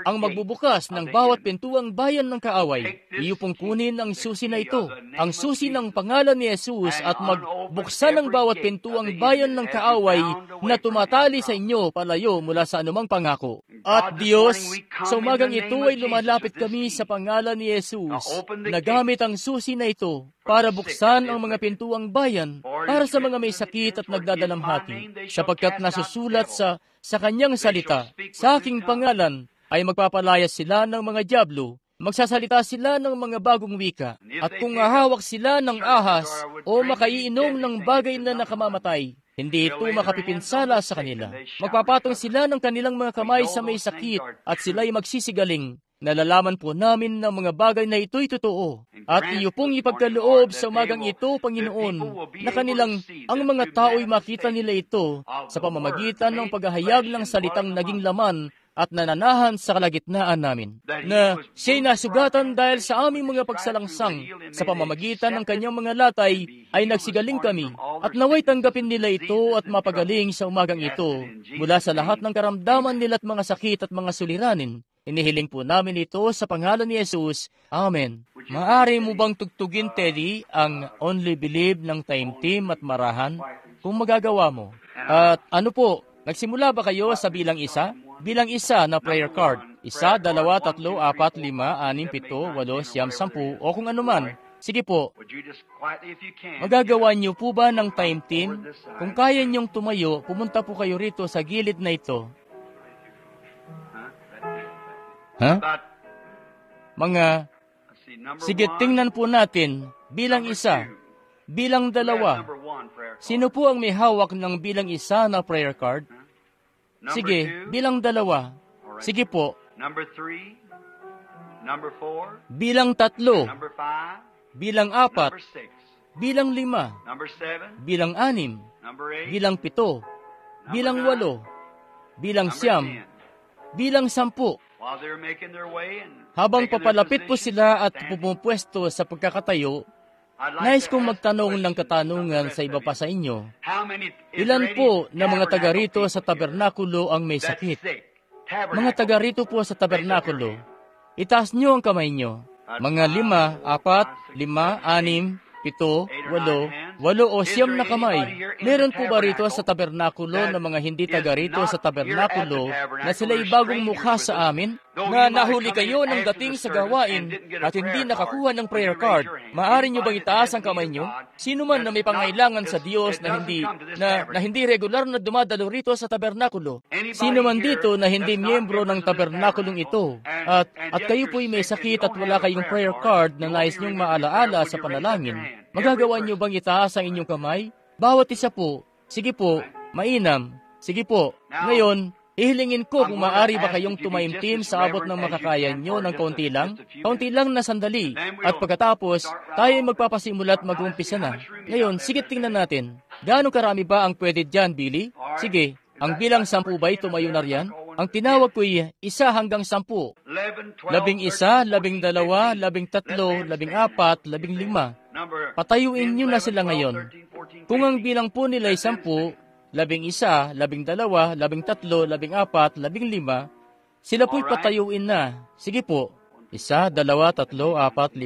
ang magbubukas ng bawat pintuang bayan ng kaaway. Iyo pong kunin ang susi na ito, ang susi ng pangalan ni Jesus at magbuksan ng bawat pintuang bayan ng kaaway na tumatali sa inyo palayo mula sa anumang pangako. At Diyos, sa umagang ito ay lumalapit kami sa pangalan ni Jesus na gamit ang susi na ito para buksan ang mga pintuang bayan para sa mga may sakit at nagdadalamhati, sapagkat nasusulat sa kanyang salita, sa aking pangalan ay magpapalayas sila ng mga dyablo, magsasalita sila ng mga bagong wika, at kung hahawak sila ng ahas o makaiinom ng bagay na nakamamatay, hindi ito makapipinsala sa kanila. Magpapatong sila ng kanilang mga kamay sa may sakit at sila'y magsisigaling. Nalalaman po namin na mga bagay na ito'y totoo. At iyo pong ipagkaloob sa umagang ito, Panginoon, na kanilang ang mga tao'y makita nila ito sa pamamagitan ng paghahayag ng salitang naging laman at nananahan sa kalagitnaan namin. Na siya'y nasugatan dahil sa aming mga pagsalangsang sa pamamagitan ng kanyang mga latay ay nagsigaling kami at naway tanggapin nila ito at mapagaling sa umagang ito mula sa lahat ng karamdaman nila at mga sakit at mga suliranin. Inihiling po namin ito sa pangalan ni Jesus. Amen. Maaari mo bang tugtugin, Teddy, ang Only Believe ng Time Team at Marahan? Kung magagawa mo. At ano po, nagsimula ba kayo sa bilang isa? Bilang isa na prayer card. 1, 2, 3, 4, 5, 6, 7, 8, 9, 10, 10, o kung anuman. Sige po, Would you just quietly, if you can, magagawa niyo po ba ng time team? Kung kaya niyong tumayo, pumunta po kayo rito sa gilid na ito. Ha? about, Mga, let's see, number sige, one, tingnan po natin, bilang isa, bilang dalawa. number one prayer card. Sino po ang may hawak ng bilang isa na prayer card? Number Sige, two, bilang dalawa. Sige po, number three, number four, bilang tatlo, number five, bilang apat, number six, bilang lima, number seven, bilang anim, number eight, bilang pito, bilang walo, bilang number siyam, 10. bilang 10. While they're making their way and Habang taking their papalapit po positions, sila at standing, pumupwesto sa pagkakatayo, I'd like nais to kong ask magtanong ng questions katanungan of the sa iba rest pa of sa you. inyo. How many, is Ilan there po any na mga taga tabernacle rito sa people tabernakulo ang may here that's sakit? sick? Mga Tabernacle. taga rito po sa tabernakulo, itaas nyo ang kamay nyo. Mga 5, 4, 5, 6, 7, 8, 8 o 9 na kamay. Meron po ba rito sa tabernakulo na mga hindi taga rito sa tabernakulo na sila'y bagong mukha sa amin? Na nahuli kayo ng dating sa gawain at hindi nakakuha ng prayer card, maaari nyo bang itaas ang kamay nyo? Sino man na may pangailangan sa Diyos na hindi regular na dumadalo rito sa tabernakulo? Sino man dito na hindi miyembro ng tabernakulong ito? At kayo po'y may sakit at wala kayong prayer card na nais nyong maalaala sa panalangin, magagawa nyo bang itaas ang inyong kamay? Bawat isa po. Sige po, mainam. Sige po. Ngayon, ihilingin ko kung maaari ba kayong tumaimtim sa abot ng makakaya nyo ng kaunti lang na sandali. At pagkatapos, tayo ay magpapasimula at mag-umpisa na. Ngayon, sige tingnan natin. Gaano karami ba ang pwede dyan, Billy? Sige, ang bilang 10 ba'y tumayo na riyan? Ang tinawag ko'y 1 hanggang 10. 11, 12, 13, 14, 15. Patayuin nyo na sila ngayon. Kung ang bilang po nila ay 10, 11, 12, 13, 14, 15, sila po'y patayuin na. Sige po. 1, 2, 3, 4, 5, 6,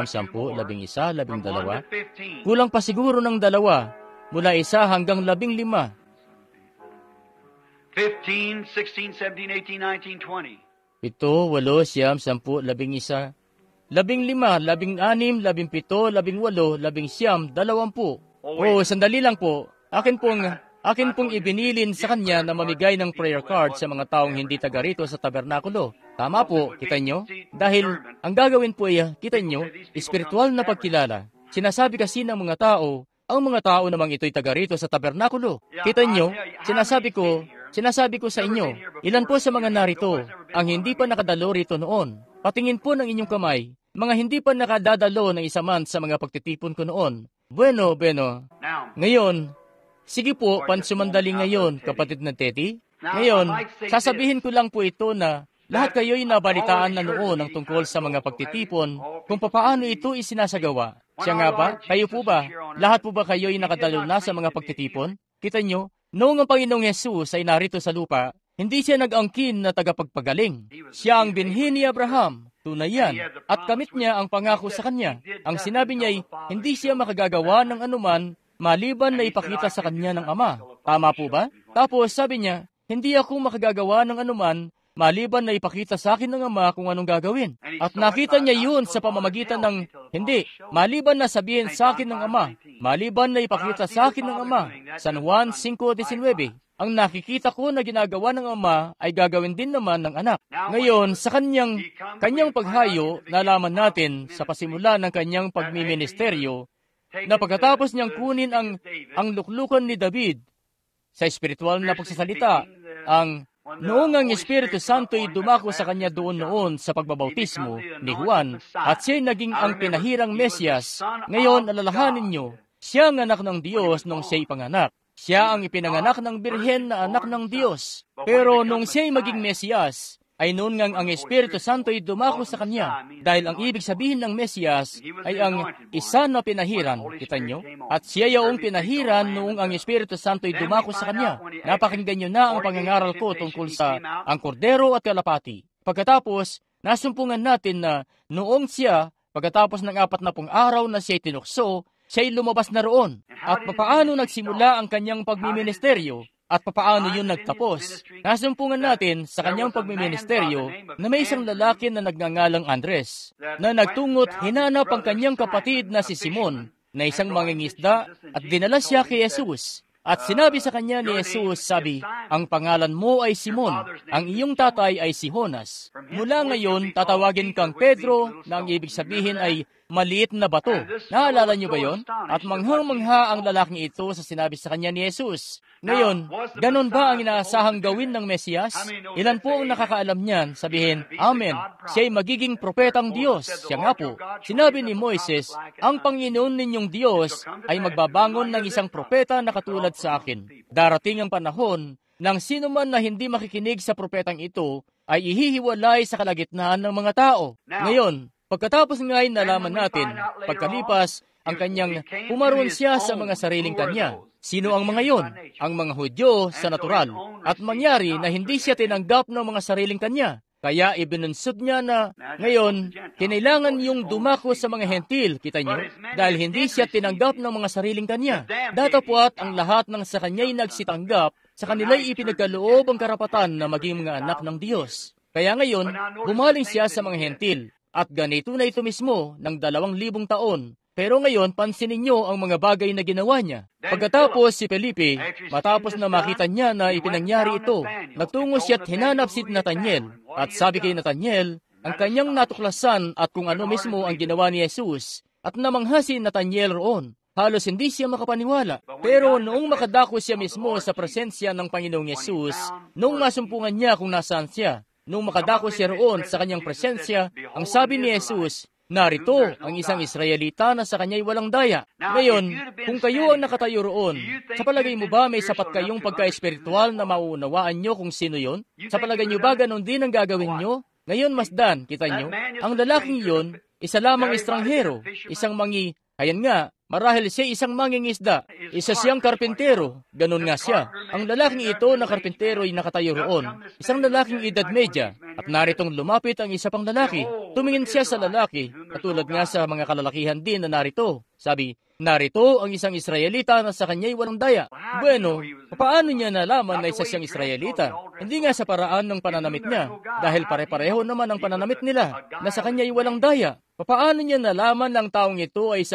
7, 8, 9, 10, 11, 12. Kulang pa siguro ng 2. Mula 1 hanggang 15. 15, 16, 17, 18, 19, 20. 7, 8, 9, 10, 11, 15, 16, 17, 18, 19, 20. Oh, sandali lang po. Akin pong ibinilin sa kanya na mamigay ng prayer card sa mga taong hindi taga rito sa tabernakulo. Tama po, kita nyo? Dahil ang gagawin po ay, kita nyo, espiritual na pagkilala. Sinasabi kasi ng mga tao, ang mga tao namang ito'y taga rito sa tabernakulo. Kita nyo, sinasabi ko sa inyo, ilan po sa mga narito ang hindi pa nakadalo rito noon? Patingin po ng inyong kamay, mga hindi pa nakadadalo ng isa man sa mga pagtitipon ko noon. Bueno. Ngayon, sige po, pansumandali ngayon, kapatid na Teddy. Ngayon, sasabihin ko lang po ito na lahat kayo'y nabalitaan na noon ang tungkol sa mga pagtitipon kung papaano ito isinasagawa. Siya nga ba? Kayo po ba? Lahat po ba kayo'y nakadalo na sa mga pagtitipon? Kita nyo, noong ang Panginoong Yesus ay narito sa lupa, hindi siya nag-angkin na tagapagpagaling. Siya ang binhi ni Abraham. Tunay yan. At kamit niya ang pangako sa kanya. Ang sinabi niya ay, hindi siya makagagawa ng anuman maliban na ipakita sa kanya ng Ama. Tama po ba? Tapos sabi niya, hindi ako makagagawa ng anuman maliban na ipakita sa akin ng Ama kung anong gagawin. At nakita niya yun sa pamamagitan ng, hindi, maliban na sabihin sa akin ng Ama, maliban na ipakita sa akin ng Ama. San Juan 5:19. Ang nakikita ko na ginagawa ng Ama ay gagawin din naman ng Anak. Ngayon, sa kanyang paghayo, nalaman natin sa pasimula ng kanyang pagmiministeryo na pagkatapos niyang kunin ang luklukan ni David sa espiritual na pagsasalita, noong ang Espiritu Santo'y dumako sa kanya noon sa pagbabautismo ni Juan at siya'y naging ang pinahirang Mesyas, ngayon alalahanin niyo, siya ang anak ng Diyos nung siya'y panganak. Siya ang ipinanganak ng birhen na anak ng Diyos. Pero nung siya'y maging Mesyas, ay noon ngang ang Espiritu Santo'y dumako sa kanya. Dahil ang ibig sabihin ng Mesyas ay ang isa na pinahiran, kita nyo? At siya yung pinahiran noong ang Espiritu Santo'y dumako sa kanya. Napakinggan nyo na ang pangangaral ko tungkol sa ang kordero at kalapati. Pagkatapos, nasumpungan natin na noong siya, pagkatapos ng 40 araw na siya'y tinukso, siya'y lumabas na roon. At papaano nagsimula ang kanyang pagmiministeryo? At papaano yun nagtapos? Nasumpungan natin sa kanyang pagmiministeryo na may isang lalaki na nagngangalang Andres, na nagtungot hinanap ang kanyang kapatid na si Simon, na isang mangingisda, at dinala siya kay Jesus. At sinabi sa kanya ni Jesus, sabi, ang pangalan mo ay Simon, ang iyong tatay ay si Jonas. Mula ngayon, tatawagin kang Pedro, na ang ibig sabihin ay maliit na bato. Naalala niyo ba yon? At manghang-mangha ang lalaking ito sa sinabi sa kanya ni Jesus. Ngayon, ganon ba ang inaasahang gawin ng Mesiyas? Ilan po ang nakakaalam niyan? Sabihin, Amen, siya'y magiging propetang Diyos. Siya nga po, sinabi ni Moises, ang Panginoon ninyong Diyos ay magbabangon ng isang propeta na katulad sa akin. Darating ang panahon nang sino man na hindi makikinig sa propetang ito ay ihihiwalay sa kalagitnaan ng mga tao. Ngayon, pagkatapos nga'y nalaman natin, pagkalipas, ang kanyang pumaroon siya sa mga sariling kanya. Sino ang mga yon? Ang mga Hudyo sa natural. At mangyari na hindi siya tinanggap ng mga sariling kanya. Kaya ibinunsod niya na, ngayon, kinailangan yung dumako sa mga hentil, kita niyo, dahil hindi siya tinanggap ng mga sariling kanya. Datapwat ang lahat ng sa kanya'y nagsitanggap, sa kanila'y ipinagkaloob ang karapatan na maging mga anak ng Diyos. Kaya ngayon, bumaling siya sa mga hentil. At ganito na ito mismo ng 2,000 taon. Pero ngayon, pansinin niyo ang mga bagay na ginawa niya. Pagkatapos si Felipe, matapos na makita niya na ipinangyari ito, nagtungo siya at hinanap si Nathaniel. At sabi kay Nathaniel, ang kanyang natuklasan at kung ano mismo ang ginawa ni Jesus. At namangha si Nathaniel roon. Halos hindi siya makapaniwala. Pero noong makadako siya mismo sa presensya ng Panginoong Jesus, noong masumpungan niya kung nasaan siya, noong makadako siya roon sa kanyang presensya, ang sabi ni Jesus, narito ang isang Israelita na sa kanya'y walang daya. Ngayon, kung kayo ang nakatayo roon, sa palagay mo ba may sapat kayong pagka-espiritual na mauunawaan nyo kung sino yon? Sa palagay nyo ba ganon din ang gagawin nyo? Ngayon, masdan, kita nyo, ang lalaking yon, isa lamang estranghero, isang ayan nga, marahil siya isang mangingisda, isa siyang karpintero, ganun nga siya. Ang lalaking ito na karpintero ay nakatayo roon, isang lalaking edad medya, at naritong lumapit ang isa pang lalaki. Tumingin siya sa lalaki, katulad nga sa mga kalalakihan din na narito. Sabi, narito ang isang Israelita na sa kanya'y walang daya. Bueno, paano niya nalaman na isa siyang Israelita? Hindi nga sa paraan ng pananamit niya, dahil pare-pareho naman ang pananamit nila, na sa kanya'y walang daya. Paano niya nalaman ng taong ito ay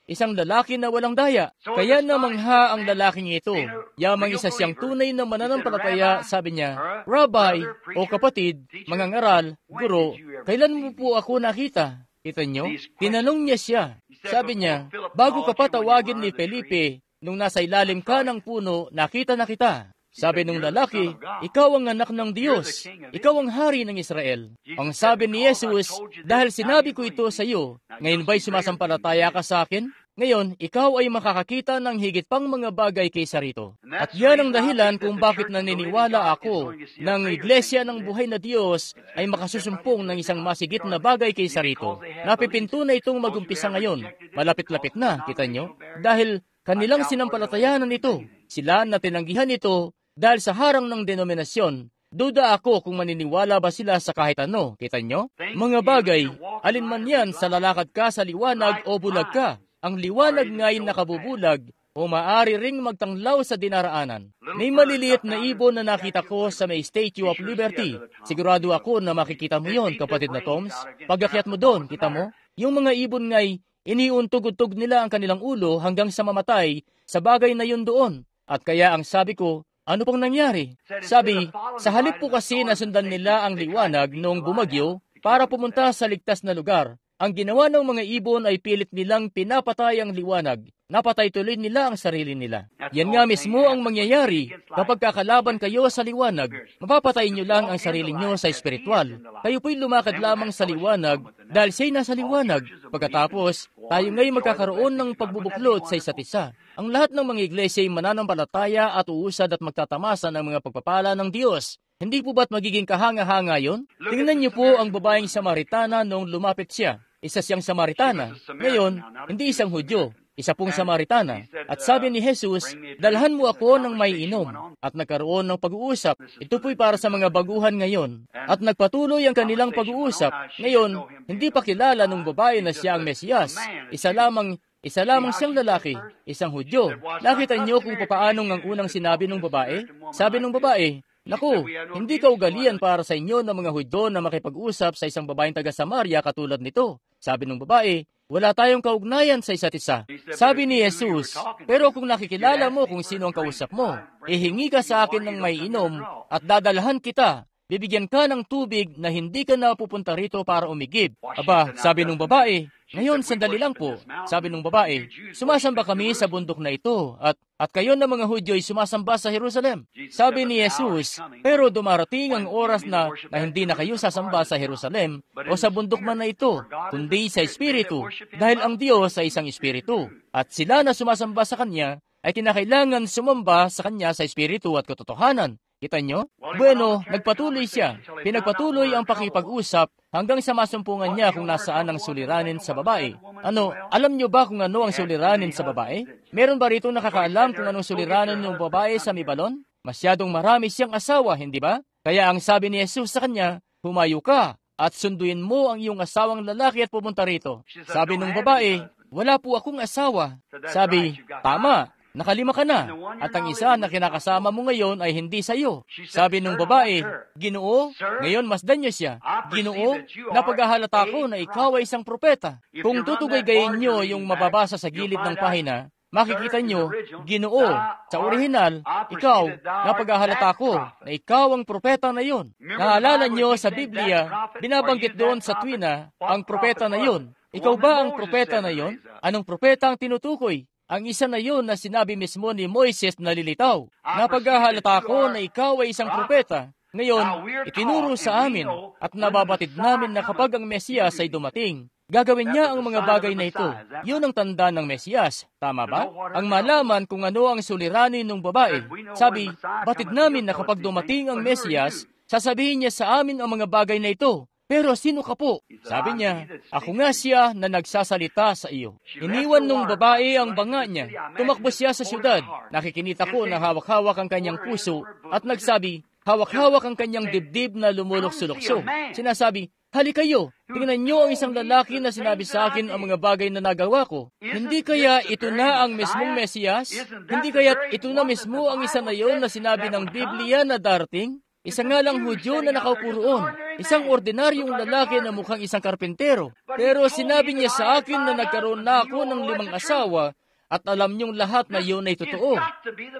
isang lalaki na walang daya? Kaya namangha ang lalaking ito. Yamang isa siyang tunay na mananampalataya, sabi niya, Rabbi, o kapatid, mangangaral, guro, kailan mo po ako nakita? Kita niyo? Tinanong niya siya. Sabi niya, bago ka pa tawagin ni Felipe, nung nasa ilalim ka ng puno, nakita na kita. Sabi nung lalaki, ikaw ang anak ng Diyos. Ikaw ang hari ng Israel. Ang sabi ni Jesus, dahil sinabi ko ito sa iyo, ngayon ba'y sumasampalataya ka sa akin? Ngayon, ikaw ay makakakita ng higit pang mga bagay kaysa rito. At yan ang dahilan kung bakit naniniwala ako ng Iglesia ng Buhay na Diyos ay makasusumpong ng isang masigit na bagay kaysa rito. Napipinto na itong magumpisa ngayon. Malapit-lapit na, kita nyo? Dahil kanilang sinampalatayanan ito. Sila na tinanggihan ito dahil sa harang ng denominasyon. Duda ako kung maniniwala ba sila sa kahit ano, kita nyo? Mga bagay, alinman yan sa lalakad ka sa liwanag o bulag ka. Ang liwanag nga'y nakabubulag o maaari ring magtanglaw sa dinaraanan. May maliliit na ibon na nakita ko sa may Statue of Liberty. Sigurado ako na makikita mo yon, kapatid na Toms. Pag-akyat mo doon, kita mo? Yung mga ibon nga'y iniuntog-utog nila ang kanilang ulo hanggang sa mamatay sa bagay na yun doon. At kaya ang sabi ko, ano pang nangyari? Sabi, sa halip po kasi nasundan nila ang liwanag noong bumagyo para pumunta sa ligtas na lugar. Ang ginawa ng mga ibon ay pilit nilang pinapatay ang liwanag. Napatay tuloy nila ang sarili nila. Yan nga mismo ang mangyayari kapag kakalaban kayo sa liwanag. Mapapatay nyo lang ang sarili nyo sa espiritual. Kayo po'y lumakad lamang sa liwanag dahil siya'y nasa liwanag. Pagkatapos, tayo ngayon magkakaroon ng pagbubuklod sa isa't isa. Ang lahat ng mga iglesia ay mananampalataya at uusad at magtatamasa ng mga pagpapala ng Diyos. Hindi po ba't magiging kahanga-hanga yon? Tingnan niyo po ang babaeng Samaritana noong lumapit siya. Isa siyang Samaritana. Ngayon, hindi isang Hudyo. Isa pong Samaritana. At sabi ni Jesus, dalhan mo ako ng may inom. At nagkaroon ng pag-uusap. Ito po'y para sa mga baguhan ngayon. At nagpatuloy ang kanilang pag-uusap. Ngayon, hindi pa kilala ng babae na siya ang Mesiyas. Isa lamang Isa lamang siyang lalaki, isang Hudyo. Nakita niyo kung papaano ang unang sinabi ng babae? Sabi ng babae, naku, hindi kaugalian para sa inyo ng mga Hudyo na makipag-usap sa isang babaeng taga Samaria katulad nito. Sabi ng babae, wala tayong kaugnayan sa isa't isa. Sabi ni Jesus, pero kung nakikilala mo kung sino ang kausap mo, ihingi ka sa akin ng may inom at dadalhan kita. Bibigyan ka ng tubig na hindi ka na pupunta rito para umigib. Aba, sabi ng babae, ngayon sandali lang po. Sabi ng babae, sumasamba kami sa bundok na ito at kayo na mga Hudyo ay sumasamba sa Jerusalem. Sabi ni Jesus, pero dumarating ang oras na hindi na kayo sasamba sa Jerusalem o sa bundok man na ito, kundi sa Espiritu, dahil ang Diyos ay isang Espiritu. At sila na sumasamba sa Kanya ay kinakailangan sumamba sa Kanya sa Espiritu at katotohanan. Kita nyo? Bueno, nagpatuloy siya. Pinagpatuloy ang pakipag-usap hanggang sa masumpungan niya kung nasaan ang suliranin sa babae. Ano, alam nyo ba kung ano ang suliranin sa babae? Meron ba rito nakakaalam kung anong suliranin ng babae sa Mibalon? Masyadong marami siyang asawa, hindi ba? Kaya ang sabi ni Jesus sa kanya, humayo ka at sunduin mo ang iyong asawang lalaki at pumunta rito. Sabi ng babae, wala po akong asawa. Sabi, tama. Nakalima ka na, at ang isa na kinakasama mo ngayon ay hindi sa iyo. Sabi ng babae, Ginoo, ngayon masdan niyo siya. Ginoo, napaghahalata ko na ikaw ay isang propeta. Kung tutugay-gayin niyo yung mababasa sa gilid ng pahina, makikita niyo, Ginoo, sa orihinal, ikaw, napaghahalata ko na ikaw ang propeta na yun. Naalala niyo sa Biblia, binabanggit doon sa tuwina, ang propeta na yun. Ikaw ba ang propeta na yun? Anong propeta ang tinutukoy? Ang isa na yun na sinabi mismo ni Moises na lilitaw. Napaghahalata ko na ikaw ay isang propeta. Ngayon, itinuro sa amin at nababatid namin na kapag ang Mesiyas ay dumating, gagawin niya ang mga bagay na ito. Yun ang tanda ng Mesiyas. Tama ba? Ang malaman kung ano ang suliranin ng babae. Sabi, batid namin na kapag dumating ang Mesiyas, sasabihin niya sa amin ang mga bagay na ito. Pero sino ka po? Sabi niya, ako nga siya na nagsasalita sa iyo. Iniwan nung babae ang banga niya. Tumakbo siya sa syudad. Nakikinita ko na hawak-hawak ang kanyang puso at nagsabi, hawak-hawak ang kanyang dibdib na lumulok-sulokso. Sinasabi, hali kayo, tingnan niyo ang isang lalaki na sinabi sa akin ang mga bagay na nagawa ko. Hindi kaya ito na ang mismong Mesiyas? Hindi kaya ito na mismo ang isa na yon na sinabi ng Biblia na darating? Isa nga lang Hudyo na nakaupo roon, isang ordinaryong lalaki na mukhang isang karpintero. Pero sinabi niya sa akin na nagkaroon na ako ng 5 asawa at alam niyong lahat na yun ay totoo.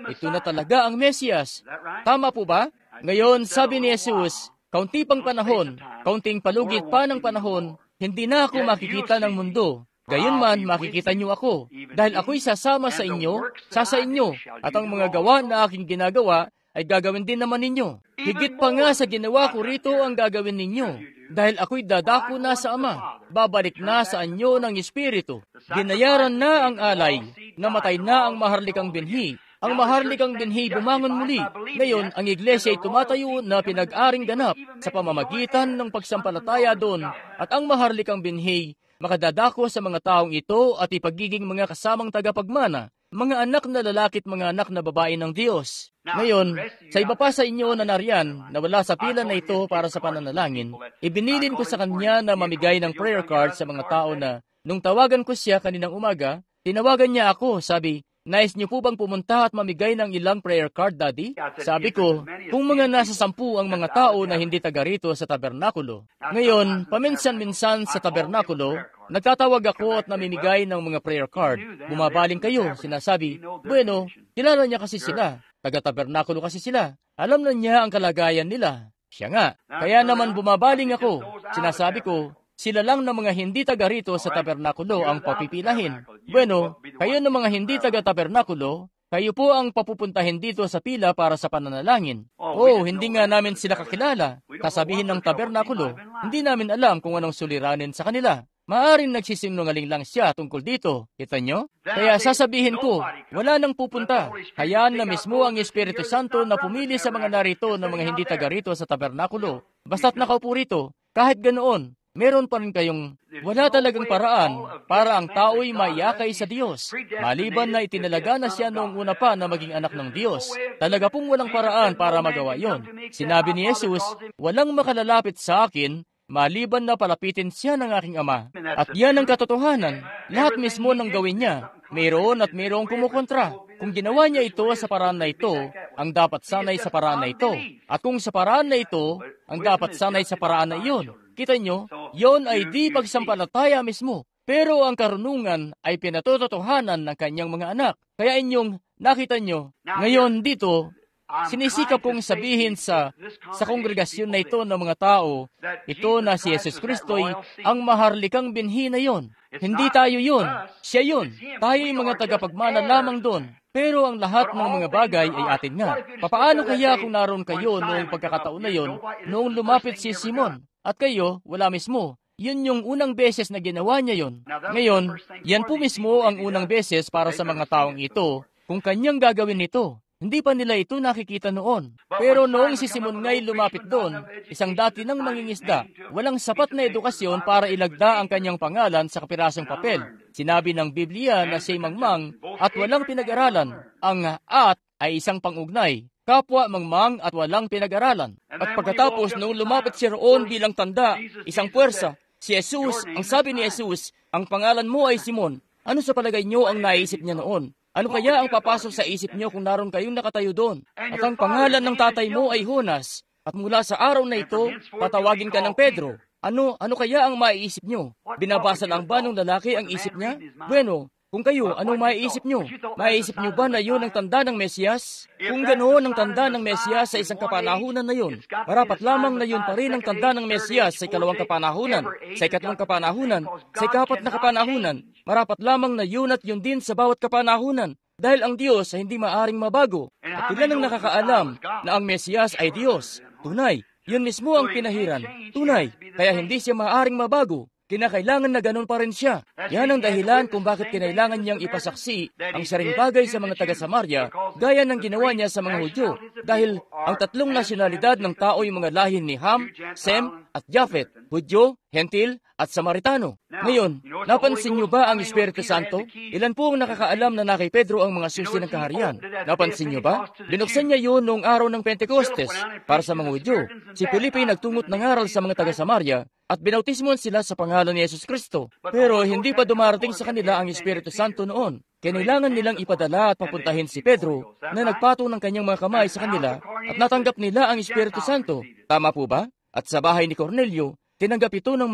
Ito na talaga ang Mesiyas. Tama po ba? Ngayon, sabi ni Jesus, kaunti pang panahon, kaunting palugit pa ng panahon, hindi na ako makikita ng mundo. Gayunman, makikita niyo ako, dahil ako'y sasama sa inyo, sa inyo, at ang mga gawa na aking ginagawa ay gagawin din naman ninyo. Higit pa nga sa ginawa ko rito ang gagawin ninyo, dahil ako'y dadako na sa Ama, babalik na sa anyo ng Espiritu. Ginayaran na ang alay, namatay na ang maharlikang binhi. Ang maharlikang binhi bumangon muli. Ngayon, ang iglesia ay tumatayo na pinag-aring ganap sa pamamagitan ng pagsampalataya doon, at ang maharlikang binhi makadadako sa mga taong ito at ipagiging mga kasamang tagapagmana, mga anak na lalaki at mga anak na babae ng Diyos. Ngayon, sa iba pa sa inyo na nariyan, na wala sa pila na ito para sa pananalangin, ibinilin ko sa kanya na mamigay ng prayer card sa mga tao na, nung tawagan ko siya kaninang umaga, tinawagan niya ako, sabi, nais niyo po bang pumunta at mamigay ng ilang prayer card, Daddy? Sabi ko, kung mga nasa 10 ang mga tao na hindi taga rito sa tabernakulo. Ngayon, paminsan-minsan sa tabernakulo, nagtatawag ako at namimigay ng mga prayer card. Bumabaling kayo, sinasabi, bueno, kilala niya kasi sila. Taga-tabernakulo kasi sila. Alam na niya ang kalagayan nila. Siya nga. Kaya naman bumabaling ako. Sinasabi ko, sila lang na mga hindi taga rito sa tabernakulo ang papipilahin. Bueno, kayo na mga hindi taga tabernakulo, kayo po ang papupuntahin dito sa pila para sa pananalangin. Oh, hindi nga namin sila kakilala. Kasabihin ng tabernakulo, hindi namin alam kung anong suliranin sa kanila. Maaring nagsisinungaling lang siya tungkol dito. Kita nyo? Kaya sasabihin ko, wala nang pupunta. Hayaan na mismo ang Espiritu Santo na pumili sa mga narito na mga hindi taga rito sa tabernakulo. Basta't nakaupo rito, kahit ganoon, meron pa rin kayong wala talagang paraan para ang tao'y maiyakay sa Diyos. Maliban na itinalaga na siya noong una pa na maging anak ng Diyos. Talaga pong walang paraan para magawa yon. Sinabi ni Jesus, walang makalalapit sa akin maliban na palapitin siya ng aking Ama. At yan ang katotohanan. Lahat mismo ng gawin niya, mayroon at mayroong kumukontra. Kung ginawa niya ito sa paraan na ito, ang dapat sanay sa paraan na ito. At kung sa paraan na ito, ang dapat sanay sa paraan na iyon. Kita nyo, yon ay di pagsampalataya mismo. Pero ang karunungan ay pinatototohanan ng kanyang mga anak. Kaya inyong nakita nyo, ngayon dito, sinisikap kong sabihin sa kongregasyon na ito ng mga tao, ito na si Jesus Kristo'y ang maharlikang binhi na yon. Hindi tayo yon, siya yon. Tayo'y mga tagapagmana lamang doon. Pero ang lahat ng mga bagay ay atin nga. Papaano kaya kung naroon kayo noong pagkakataon na yon, noong lumapit si Simon, at kayo, wala mismo? Yun yung unang beses na ginawa niya yon. Ngayon, yan po mismo ang unang beses para sa mga taong ito, kung kanyang gagawin ito. Hindi pa nila ito nakikita noon. Pero noong si Simon nga'y lumapit doon, isang dati ng mangingisda, walang sapat na edukasyon para ilagda ang kanyang pangalan sa kapirasong papel. Sinabi ng Biblia na siya'y mangmang at walang pinag-aralan. Ang at ay isang pangugnay. Kapwa mangmang at walang pinag-aralan. At pagkatapos noong lumapit siya roon bilang tanda, isang puwersa, si Jesus, ang sabi ni Jesus, ang pangalan mo ay Simon. Ano sa palagay niyo ang naisip niya noon? Ano kaya ang papasok sa isip niyo kung naroon kayong nakatayo doon? At ang pangalan ng tatay mo ay Jonas. At mula sa araw na ito, patawagin ka ng Pedro. Ano kaya ang maiisip niyo? Binabasa lang ba ng lalaki ang isip niya? Bueno, kung kayo, anong maiisip niyo? Maiisip niyo ba na yun ang tanda ng Mesiyas? Kung ganoon ang tanda ng Mesiyas sa isang kapanahunan na yun, marapat lamang na yun pa rin ang tanda ng Mesiyas sa ikalawang kapanahunan, sa ikatlong kapanahunan, sa ikapat na kapanahunan, marapat lamang na yun at yun din sa bawat kapanahunan. Dahil ang Diyos ay hindi maaring mabago. At ilan ang nakakaalam na ang Mesiyas ay Diyos. Tunay, yun mismo ang pinahiran. Tunay, kaya hindi siya maaring mabago. Kinakailangan na ganun pa rin siya. Yan ang dahilan kung bakit kinailangan niyang ipasaksi ang saring bagay sa mga taga-Samaria, gaya ng ginawa niya sa mga Hudyo. Dahil ang tatlong nasyonalidad ng tao ay mga lahi ni Ham, Sem, at Japhet, Hudyo, Hentil, at Samaritano. Ngayon, napansin niyo ba ang Espiritu Santo? Ilan po ang nakakaalam na na kay Pedro ang mga susi ng kaharian? Napansin niyo ba? Binuksan niya yun noong araw ng Pentecostes para sa mga Hudyo. Si Felipe nagtungot ng aral sa mga taga-Samaria at binautismon sila sa pangalan ni Jesus Kristo. Pero hindi pa dumarating sa kanila ang Espiritu Santo noon. Kinailangan nilang ipadala at papuntahin si Pedro na nagpatong ng kanyang mga kamay sa kanila at natanggap nila ang Espiritu Santo. Tama po ba? At sa bahay ni Cornelio, tinanggap ito ng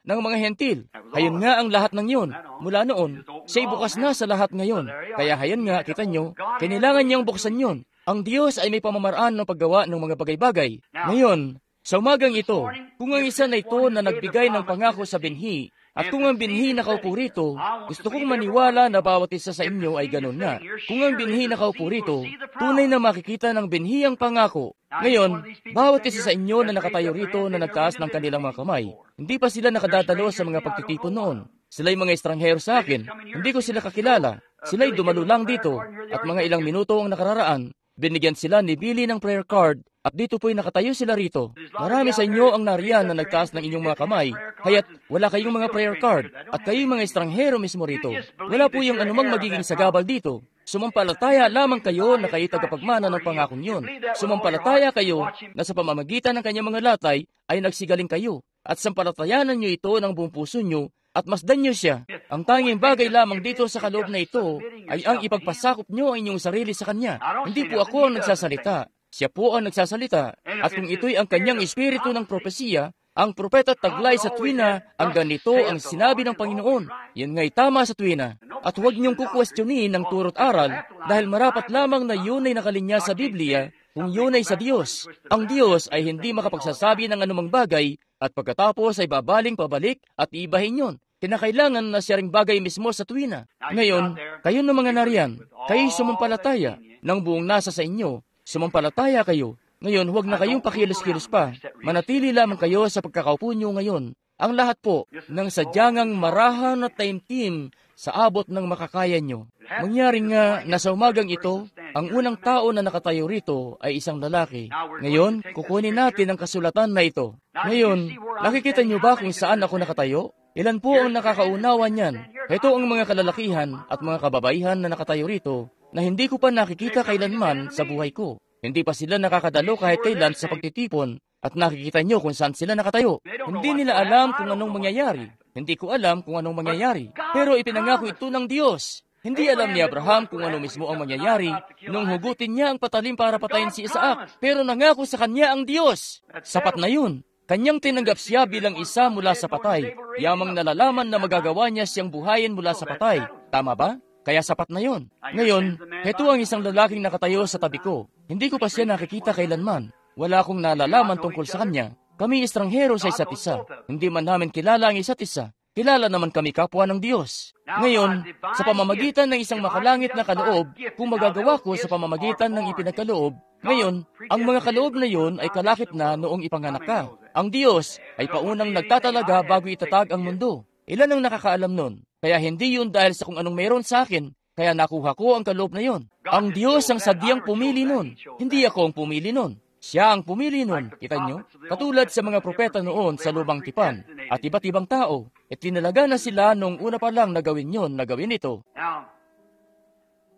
mga hentil. Hayon nga ang lahat ng yun. Mula noon, siya'y bukas na sa lahat ngayon. Kaya hayon nga, kita nyo, kailangan niyang buksan yun. Ang Diyos ay may pamamaraan ng paggawa ng mga bagay-bagay. Ngayon, sa umagang ito, kung ang isa na ito na nagbigay ng pangako sa binhi, at kung ang binhi nakaupo rito, gusto kong maniwala na bawat isa sa inyo ay ganun nga. Kung ang binhi nakaupo rito, tunay na makikita ng binhi ang pangako. Ngayon, bawat isa sa inyo na nakatayo rito na nagtaas ng kanilang mga kamay, hindi pa sila nakadadalo sa mga pagtitipon noon. Sila'y mga estranghero sa akin, hindi ko sila kakilala. Sila'y dumalo lang dito, at mga ilang minuto ang nakararaan, binigyan sila ni Billy ng prayer card, at dito po'y nakatayo sila rito. Marami sa inyo ang nariyan na nagtaas ng inyong mga kamay, kaya't wala kayong mga prayer card, at kayong mga estranghero mismo rito. Wala po yung anumang magiging sagabal dito. Sumampalataya lamang kayo na kayo tagapagmana ng pangakong yun. Sumampalataya kayo na sa pamamagitan ng kanyang mga latay ay nagsigaling kayo, at sampalatayanan nyo ito ng buong puso nyo, at masdan nyo siya. Ang tanging bagay lamang dito sa kaloob na ito ay ang ipagpasakop nyo ang inyong sarili sa Kanya. Hindi po ako ang nagsasalita. Siya po ang nagsasalita. At kung ito'y ang kanyang espiritu ng propesiya, ang propeta taglay sa tuwina, ang ganito ang sinabi ng Panginoon. Yan nga'y tama sa tuwina. At huwag niyong kukwestiyonin ng turot aral, dahil marapat lamang na yun ay nakalinya sa Biblia, kung yun ay sa Diyos. Ang Diyos ay hindi makapagsasabi ng anumang bagay, at pagkatapos ay babaling pabalik at iibahin yun. Kinakailangan na siya ring bagay mismo sa tuwina. Ngayon, kayo na mga nariyan, kayo'y sumampalataya ng buong nasa sa inyo. Sumampalataya kayo. Ngayon, huwag na kayong pakilos-kilos pa. Manatili lamang kayo sa pagkakaupo nyo ngayon. Ang lahat po ng sadyangang marahan at taimtim sa abot ng makakaya nyo. Mangyari nga na sa umagang ito, ang unang tao na nakatayo rito ay isang lalaki. Ngayon, kukunin natin ang kasulatan na ito. Ngayon, nakikita nyo ba kung saan ako nakatayo? Ilan po ang nakakaunawa niyan? Ito ang mga kalalakihan at mga kababaihan na nakatayo rito na hindi ko pa nakikita kailanman sa buhay ko. Hindi pa sila nakakadalo kahit kailan sa pagtitipon At nakikita nyo kung saan sila nakatayo. Hindi nila alam kung anong mangyayari. Hindi ko alam kung anong mangyayari. Pero ipinangako ito ng Diyos. Hindi alam ni Abraham kung ano mismo ang mangyayari nung hugutin niya ang patalim para patayin si Isaac. Pero nangako sa kanya ang Diyos. Sapat na yun. Kanyang tinanggap siya bilang isa mula sa patay. Yamang nalalaman na magagawa niya siyang buhayin mula sa patay. Tama ba? Kaya sapat na yon. Ngayon, ito ang isang lalaking nakatayo sa tabi ko. Hindi ko pa siya nakikita kailanman. Wala akong nalalaman tungkol sa kanya. Kami estranghero sa isa't isa. Hindi man namin kilala ang isa't isa. Kilala naman kami kapwa ng Diyos. Ngayon, sa pamamagitan ng isang makalangit na kaloob, kung magagawa ko sa pamamagitan ng ipinagkaloob, ngayon, ang mga kaloob na yon ay kalakip na noong ipanganak ka. Ang Diyos ay paunang nagtatalaga bago itatag ang mundo. Ilan ang nakakaalam nun? Kaya hindi yun dahil sa kung anong mayroon sa akin, kaya nakuha ko ang kaloob na yon. Ang Diyos ang sadyang pumili nun. Hindi ako ang pumili nun. Siya ang pumili nun, kita nyo? Katulad sa mga propeta noon sa Lumang Tipan at iba't ibang tao, tinalaga na sila nung una pa lang na gawin ito.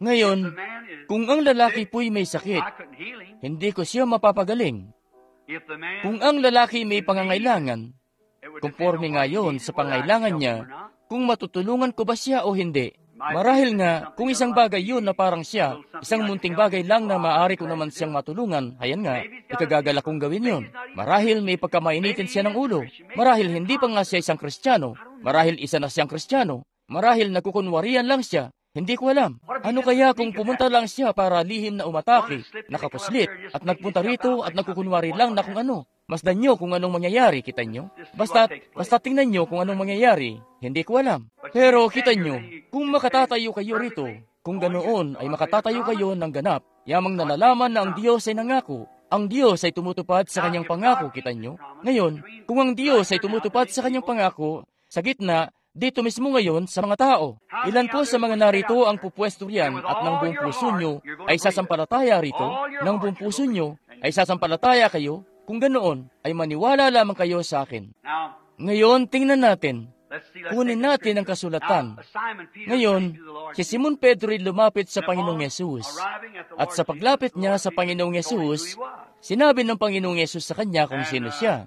Ngayon, kung ang lalaki po'y may sakit, hindi ko siya mapapagaling. Kung ang lalaki may pangangailangan, kumporme nga yun sa pangailangan niya, kung matutulungan ko ba siya o hindi. Marahil nga, kung isang bagay yun na parang siya, isang munting bagay lang na maaari ko naman siyang matulungan, ayan nga, ikagagala kong gawin yun. Marahil may pagkamainitin siya ng ulo. Marahil hindi pa nga siya isang Kristiyano. Marahil isa na siyang Kristiyano. Marahil nagkukunwarian lang siya. Hindi ko alam. Ano kaya kung pumunta lang siya para lihim na umatake, nakapuslit, at nagpunta rito at nagkukunwari lang na kung ano? Masdan nyo kung anong mangyayari, kita nyo? Basta tingnan nyo kung anong mangyayari. Hindi ko alam. Pero kita nyo, kung makatatayo kayo rito, kung ganoon ay makatatayo kayo ng ganap, yamang nalalaman na ang Diyos ay nangako. Ang Diyos ay tumutupad sa kanyang pangako, kita nyo? Ngayon, kung ang Diyos ay tumutupad sa kanyang pangako, sa gitna, dito mismo ngayon sa mga tao. Ilan po sa mga narito ang pupwesto riyan at ng buong puso nyo ay sasampalataya rito, ng buong puso nyo ay sasampalataya kayo, kung ganoon ay maniwala lamang kayo sa akin. Ngayon, tingnan natin. Kunin natin ang kasulatan. Ngayon, si Simon Pedro ay lumapit sa Panginoong Yesus. At sa paglapit niya sa Panginoong Yesus, sinabi ng Panginoong Yesus sa kanya kung sino siya.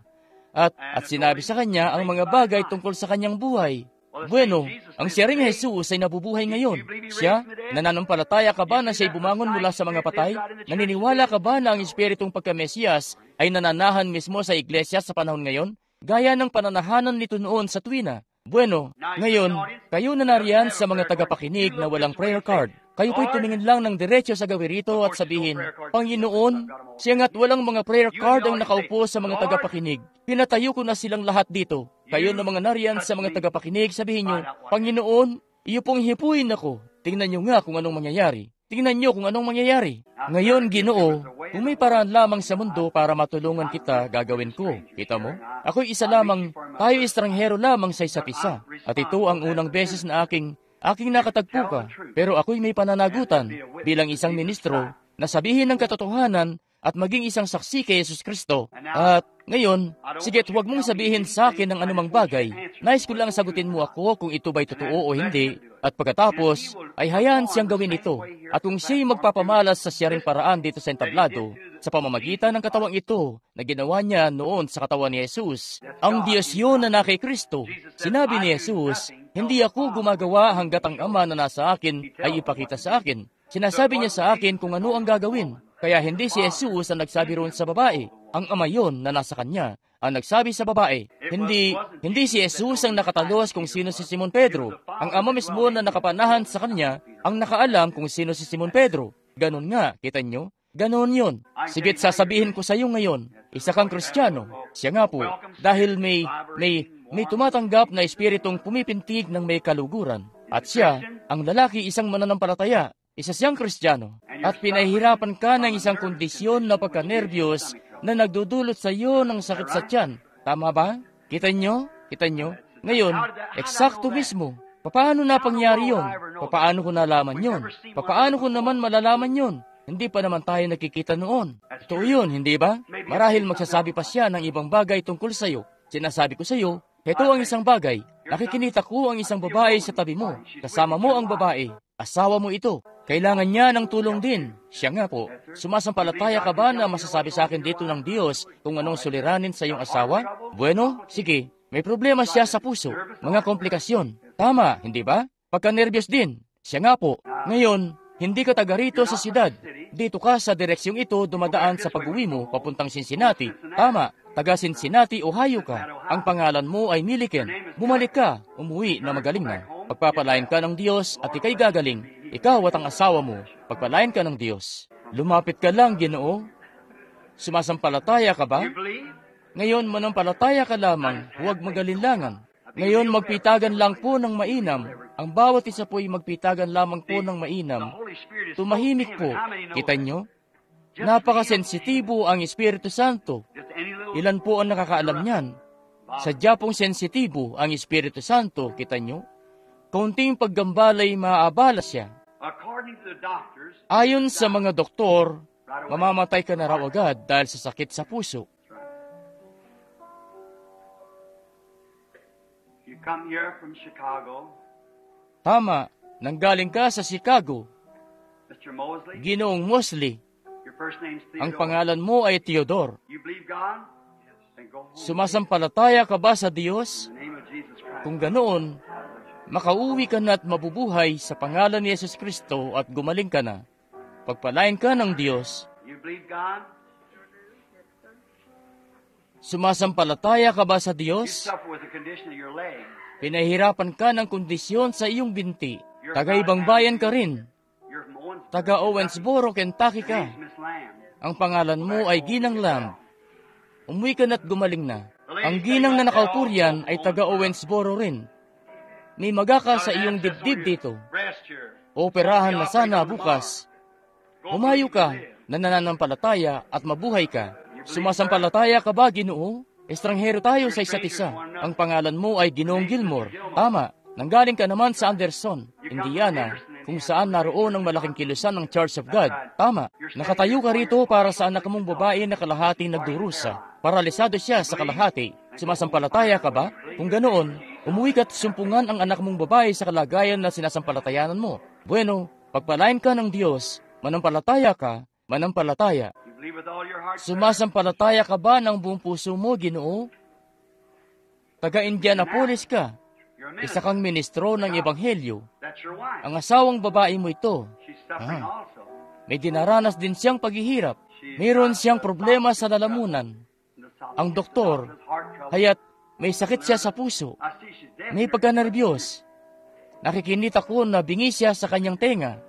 At sinabi sa kanya ang mga bagay tungkol sa kanyang buhay. Bueno, ang siya ring Jesus ay nabubuhay ngayon. Siya, nananampalataya ka ba na siya'y bumangon mula sa mga patay? Naniniwala ka ba na ang Espiritong pagka-Mesiyas ay nananahan mismo sa iglesia sa panahon ngayon? Gaya ng pananahanan nito noon sa tuwina. Bueno, ngayon, kayo na nariyan sa mga tagapakinig na walang prayer card. Kayo po'y tumingin lang ng diretso sa gawirito at sabihin, Panginoon, siyangat walang mga prayer card ang nakaupo sa mga tagapakinig. Pinatayo ko na silang lahat dito. Kayo na mga nariyan sa mga tagapakinig, sabihin nyo, Panginoon, iyo pong hipuin ako. Tingnan nyo nga kung anong mangyayari. Tingnan nyo kung anong mangyayari. Ngayon, Ginoo, kung may paraan lamang sa mundo para matulungan kita, gagawin ko. Kita mo? Ako'y isa lamang, tayo estranghero lamang sa isa't isa. At ito ang unang beses na aking nakatagpo ka. Pero ako'y may pananagutan bilang isang ministro na sabihin ng katotohanan at maging isang saksi kay Jesus Kristo. At ngayon, sige't huwag mong sabihin sa akin ng anumang bagay. Nais ko lang sagutin mo ako kung ito ba'y totoo o hindi. At pagkatapos, ay hayaan siyang gawin ito. At kung siya'y magpapamalas sa siya ring paraan dito sa entablado, sa pamamagitan ng katawang ito na ginawa niya noon sa katawan ni Jesus, ang Diyos yun na na kay Kristo. Sinabi ni Jesus, hindi ako gumagawa hanggat ang Ama na nasa akin ay ipakita sa akin. Sinasabi niya sa akin kung ano ang gagawin. Kaya hindi si Jesus ang nagsabi roon sa babae. Ang Ama yon na nasa kanya ang nagsabi sa babae. Hindi si Jesus ang nakatalos kung sino si Simon Pedro. Ang Ama mismo na nakapanahan sa kanya ang nakaalam kung sino si Simon Pedro. Ganon nga, kita nyo? Ganon yon. Sige't sasabihin ko sa iyo ngayon, isa kang Kristiyano. Siya nga po, dahil may tumatanggap na espiritong pumipintig ng may kaluguran. At siya, ang lalaki isang mananampalataya. Isa siyang Kristiyano at pinahihirapan ka ng isang kondisyon na pagka-nervyos na nagdudulot sa iyo ng sakit sa tiyan. Tama ba? Kita nyo? Ngayon, eksakto mismo. Paano na pangyari yun? Paano ko nalaman yun? Paano ko naman malalaman yun? Hindi pa naman tayo nakikita noon. Ito yun, hindi ba? Marahil magsasabi pa siya ng ibang bagay tungkol sa iyo. Sinasabi ko sa iyo, ito ang isang bagay. Nakikinita ko ang isang babae sa tabi mo. Kasama mo ang babae. Asawa mo ito. Kailangan niya ng tulong din. Siya nga po, sumasampalataya ka ba na masasabi sa akin dito ng Diyos kung anong suliranin sa iyong asawa? Bueno, sige, may problema siya sa puso, mga komplikasyon. Tama, hindi ba? Pagka-nervyos din. Siya nga po. Ngayon, hindi ka taga rito sa siyudad. Dito ka sa direksyong ito dumadaan sa pag-uwi mo papuntang Cincinnati. Tama, taga Cincinnati, Ohio ka. Ang pangalan mo ay Milliken. Bumalik ka, umuwi na magaling na. Pagpapalain ka ng Diyos at ikay gagaling. Ikaw at ang asawa mo, pagpalain ka ng Diyos. Lumapit ka lang, Ginoo. Sumasampalataya ka ba? Ngayon, manampalataya ka lamang, huwag magalinlangan. Ngayon, magpitagan lang po ng mainam. Ang bawat isa po'y magpitagan lamang po ng mainam. Tumahimik po. Kita nyo? Napakasensitibo ang Espiritu Santo. Ilan po ang nakakaalam niyan? Sadya pong sensitibo ang Espiritu Santo. Kita nyo? Kaunting paggambalay maaabala siya. Ayon sa mga doktor, mamamatay ka na raw agad dahil sa sakit sa puso. You come here from Chicago, Tama, nanggaling ka sa Chicago. Mr. Mosley. Ginoong Mosley, Your first name's ang Theodore. pangalan mo ay Theodore. You believe God? Then go home. Sumasampalataya ka ba sa Diyos? In the name of Jesus Christ. Kung ganoon, makauwi ka na at mabubuhay sa pangalan ni Yesus Kristo at gumaling ka na. Pagpalain ka ng Diyos. You believe God? Sumasampalataya ka ba sa You Diyos? suffer with the condition of your leg. Pinahirapan ka ng kondisyon sa iyong binti. Taga-ibang bayan ka rin. You're from Owensboro. Taga-Owensboro, Kentucky ka. Name's Miss Lamb. Ang pangalan mo ay Ginang Lamb. Umuwi ka na't gumaling na. Ang ginang na nakaupo riyan ay taga-Owensboro rin. May magaka sa iyong dibdib dito. Rest here. Operahan na sana bukas. Humayo ka na nananampalataya at mabuhay ka. Sumasampalataya ka ba, Ginoo? Estranghero tayo sa isa't isa. Ang pangalan mo ay Ginoong Gilmore. Tama, nanggaling ka naman sa Anderson, Indiana, kung saan naroon ang malaking kilusan ng Church of God. Tama, nakatayo ka rito para sa anak mong babae na kalahating nagdurusa. Paralisado siya sa kalahati. Sumasampalataya ka ba? Kung ganoon, umuwi ka at sumpungan ang anak mong babae sa kalagayan na sinasampalatayanan mo. Bueno, pagpalain ka ng Diyos, manampalataya ka, manampalataya. You believe with all your heart. Sumasampalataya ka ba ng buong puso mo, Ginoo? Taga-Indianapolis ka. You're a Isa minister. kang ministro ng Ebanghelyo. That's your wife. Ang asawang babae mo ito. She's suffering also. May dinaranas din siyang paghihirap. Mayroon siyang problema sa lalamunan. Ang doktor, haya't may sakit siya sa puso. I see she's dead. May pagkanerbiyos. Nakikinita ko na bingi siya sa kanyang tenga.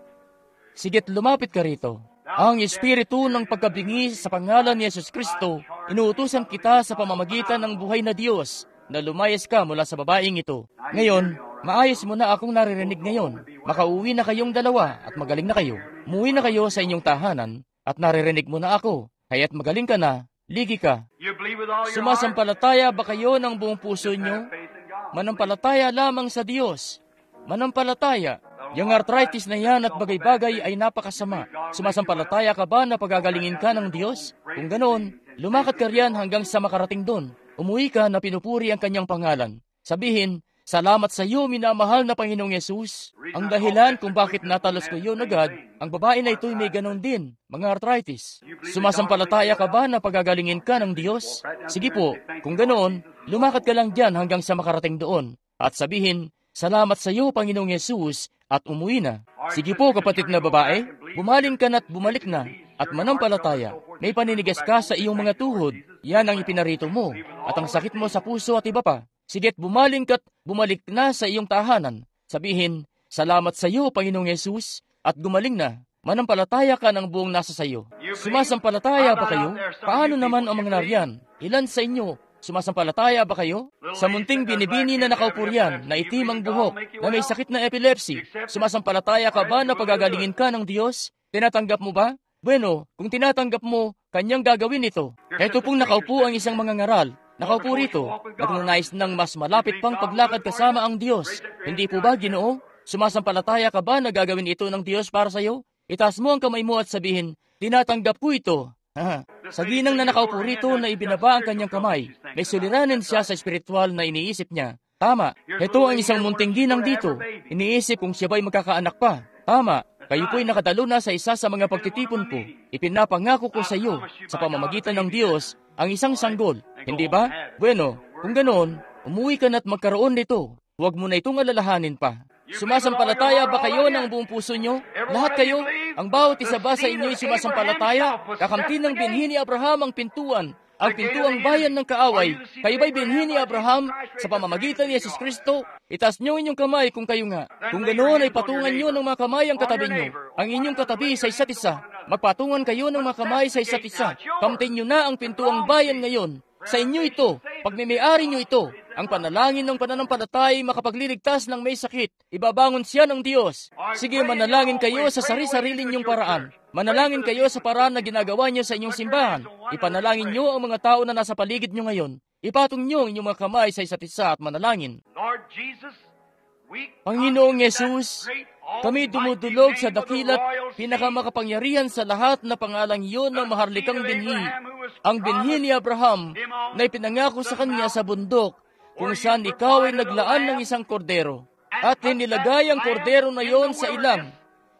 Sigit lumapit ka rito. Ang espiritu ng pagkabingi sa pangalan ni Yesus Kristo, inuutusan kita sa pamamagitan ng buhay na Diyos na lumayas ka mula sa babaeng ito. Ngayon, maayos mo na akong naririnig ngayon. Makauwi na kayong dalawa at magaling na kayo. Umuwi na kayo sa inyong tahanan at naririnig mo na ako. Kaya't magaling ka na, ligi ka. You believe with all your heart. Sumasampalataya ba kayo ng buong puso nyo? Faith in God. Manampalataya lamang sa Diyos. Manampalataya. Yung arthritis na yan at bagay-bagay ay napakasama. Sumasampalataya ka ba na pagagalingin ka ng Diyos? Kung ganoon, lumakad ka riyan hanggang sa makarating doon. Umuwi ka na pinupuri ang kanyang pangalan. Sabihin, salamat sa iyo, minamahal na Panginoong Yesus. Ang dahilan kung bakit natalos ko yun agad, ang babae na ito'y may ganon din, mga arthritis. Sumasampalataya ka ba na pagagalingin ka ng Diyos? Sige po, kung ganoon, lumakad ka lang dyan hanggang sa makarating doon. At sabihin, salamat sa iyo, Panginoong Yesus, at umuwi na. Sige po, kapatid na babae, bumaling ka na't bumalik na, at manampalataya. May paninigas ka sa iyong mga tuhod, yan ang ipinarito mo, at ang sakit mo sa puso at iba pa. Sige't bumaling ka't bumalik na sa iyong tahanan. Sabihin, salamat sa iyo, Panginoong Yesus, at gumaling na. Manampalataya ka ng buong nasa sa iyo. Sumasampalataya ba kayo? Paano naman ang mga nariyan? Ilan sa inyo? Sumasampalataya ba kayo? Sa munting binibini na nakaupo riyan, na itim ang buhok, na may sakit na epilepsy, sumasampalataya ka ba na pagagalingin ka ng Diyos? Tinatanggap mo ba? Bueno, kung tinatanggap mo, kanyang gagawin ito. Ito pong nakaupo ang isang mga ngaral. Nakaupo rito, nagnanais ng mas malapit pang paglakad kasama ang Diyos. Hindi po ba, Ginoo? Sumasampalataya ka ba na gagawin ito ng Diyos para sa iyo? Itaas mo ang kamay mo at sabihin, tinatanggap ko ito. Sa ginang na nakaupo rito na ibinaba ang kanyang kamay, may suliranin siya sa espiritual na iniisip niya. Tama, ito ang isang munting ginang dito. Iniisip kung siya ba'y magkakaanak pa. Tama, Kayo po'y nakadalo na sa isa sa mga pagtitipon ko. Ipinapangako ko sa iyo, sa pamamagitan ng Diyos, ang isang sanggol. Hindi ba? Bueno, kung ganoon, umuwi ka na't magkaroon nito. Huwag mo na itong alalahanin pa. Sumasampalataya ba kayo ng buong puso nyo? Lahat kayo? Ang bawat isa ba sa inyo'y sumasampalataya? Kakamtin ng binhi ni Abraham ang pintuan bayan ng kaaway. Kayo ba'y binhi ni Abraham sa pamamagitan ni Jesus Kristo? Itaas nyo inyong kamay kung kayo nga. Kung ganoon ay patungan nyo ng mga kamay ang katabi nyo, ang inyong katabi sa isa't isa. Magpatungan kayo ng mga kamay sa isa't isa. Kamtin nyo na ang pintuang bayan ngayon. Sa inyo ito, pagmimiyari nyo ito, ang panalangin ng pananampalatay makapagliligtas ng may sakit. Ibabangon siya ng Diyos. Sige, manalangin kayo sa sarili-sarili ninyong paraan. Manalangin kayo sa paraan na ginagawa niyo sa inyong simbahan. Ipanalangin niyo ang mga tao na nasa paligid niyo ngayon. Ipatong niyo ang inyong mga kamay sa isa't isa at manalangin. Panginoong Yesus, kami dumudulog sa dakilat pinakamakapangyarihan sa lahat na pangalang iyon ng maharlikang binhi, ang binhi ni Abraham na ipinangako sa kanya sa bundok, kung saan ikaw ay naglaan ng isang kordero. At inilagay ang kordero na iyon sa ilang,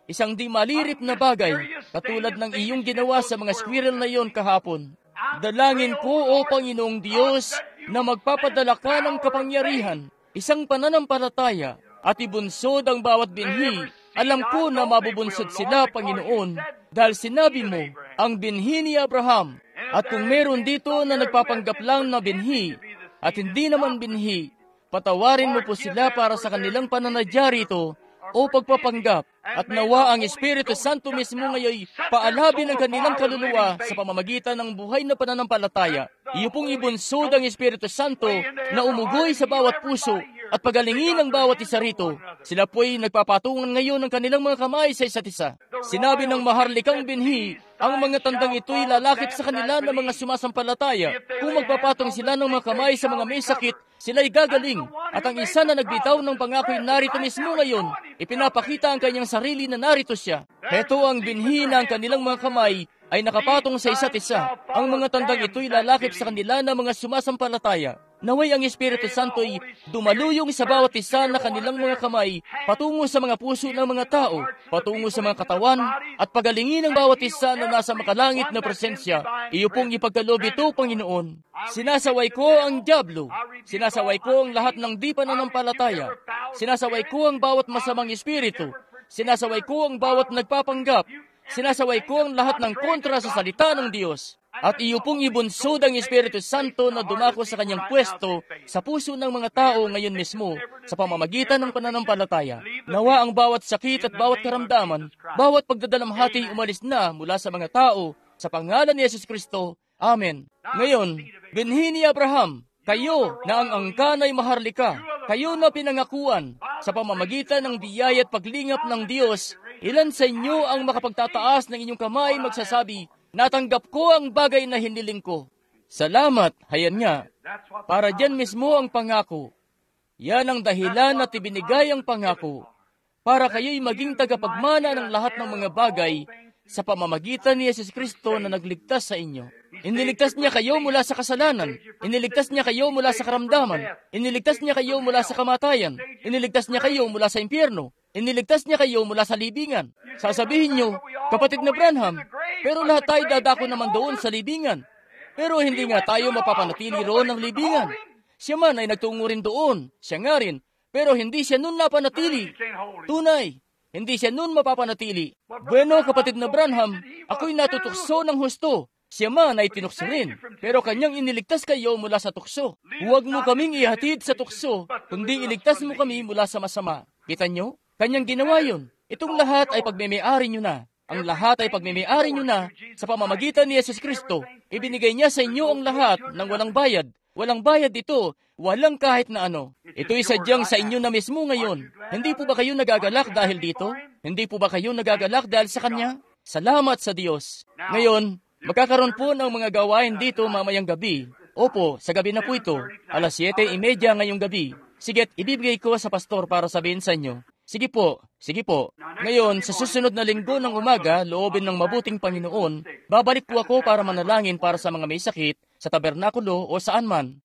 isang di malirip na bagay, katulad ng iyong ginawa sa mga squirrel na iyon kahapon. Dalangin ko, O Panginoong Diyos, na magpapadala ka ng kapangyarihan, isang pananampalataya, at ibunsod ang bawat binhi. Alam ko na mabubunsod sila, Panginoon, dahil sinabi mo, ang binhi ni Abraham. At kung meron dito na nagpapanggap lang na binhi, at hindi naman binhi, patawarin mo po sila para sa kanilang pananadya rito, o pagpapanggap, at nawa ang Espiritu Santo mismo ngayon paalabin ang kanilang kaluluwa sa pamamagitan ng buhay na pananampalataya. Iyo pong ibunsod ang Espiritu Santo na umugoy sa bawat puso at pagalingin ang bawat isa rito. Sila po'y nagpapatungan ngayon ng kanilang mga kamay sa isa't isa. Sinabi ng maharlikang binhi, ang mga tandang ito'y lalakip sa kanila ng mga sumasampalataya. Kung magpapatong sila ng mga kamay sa mga may sakit, sila'y gagaling. At ang isa na nagbitaw ng pangako'y narito mismo ngayon, ipinapakita ang kanyang sarili na narito siya. Heto ang binhi na ang kanilang mga kamay ay nakapatong sa isa't isa. Ang mga tandang ito'y lalakip sa kanila ng mga sumasampalataya. Naway ang Espiritu Santo'y dumaluyong sa bawat isa na kanilang mga kamay patungo sa mga puso ng mga tao, patungo sa mga katawan, at pagalingin ang bawat isa na nasa makalangit na presensya. Iyo pong ipagkaloob ito, Panginoon. Sinasaway ko ang dyablo. Sinasaway ko ang lahat ng di pananampalataya. Sinasaway ko ang bawat masamang espiritu. Sinasaway ko ang bawat nagpapanggap. Sinasaway ko ang lahat ng kontra sa salita ng Diyos. At iyo pong ibunsod ang Espiritu Santo na dumako sa kanyang pwesto sa puso ng mga tao ngayon mismo sa pamamagitan ng pananampalataya. Nawa ang bawat sakit at bawat karamdaman, bawat pagdadalamhati umalis na mula sa mga tao sa pangalan ni Jesus Kristo. Amen. Ngayon, binhi ni Abraham, kayo na ang angkan ay maharlika, kayo na pinangakuan sa pamamagitan ng biyaya at paglingap ng Diyos, ilan sa inyo ang makapagtataas ng inyong kamay magsasabi, natanggap ko ang bagay na hiniling ko. Salamat, hayan nga. Para dyan mismo ang pangako. Yan ang dahilan at ibinigay ang pangako. Para kayo'y maging tagapagmana ng lahat ng mga bagay sa pamamagitan ni Jesus Kristo na nagligtas sa inyo. Iniligtas niya kayo mula sa kasalanan. Iniligtas niya kayo mula sa karamdaman. Iniligtas niya kayo mula sa kamatayan. Iniligtas niya kayo mula sa impyerno. Iniligtas niya kayo mula sa libingan. Sasabihin niyo, kapatid na Branham, pero lahat tayo dadako naman doon sa libingan. Pero hindi nga tayo mapapanatili roon ng libingan. Siya man ay nagtungo rin doon. Siya nga rin. Pero hindi siya nun napanatili. Tunay, hindi siya nun mapapanatili. Bueno, kapatid na Branham, ako'y natutukso ng husto. Siya man ay tinukso rin, pero kanyang iniligtas kayo mula sa tukso. Huwag mo kaming ihatid sa tukso, kundi iligtas mo kami mula sa masama. Kita nyo? Kanyang ginawa yun. Itong lahat ay pagmimiyari nyo na. Ang lahat ay pagmimiyari nyo na sa pamamagitan ni Jesus Kristo. Ibinigay niya sa inyo ang lahat ng walang bayad. Walang bayad ito, walang kahit na ano. Ito'y sadyang sa inyo na mismo ngayon. Hindi po ba kayo nagagalak dahil dito? Hindi po ba kayo nagagalak dahil sa Kanya? Salamat sa Diyos. Ngayon, magkakaroon po ng mga gawain dito mamayang gabi. Opo, sa gabi na po ito, 7:30 ngayong gabi. Sige't ibibigay ko sa pastor para sabihin sa inyo. Sige po, sige po. Ngayon, sa susunod na linggo ng umaga, loobin ng mabuting Panginoon, babalik po ako para manalangin para sa mga may sakit, sa tabernakulo o saan man.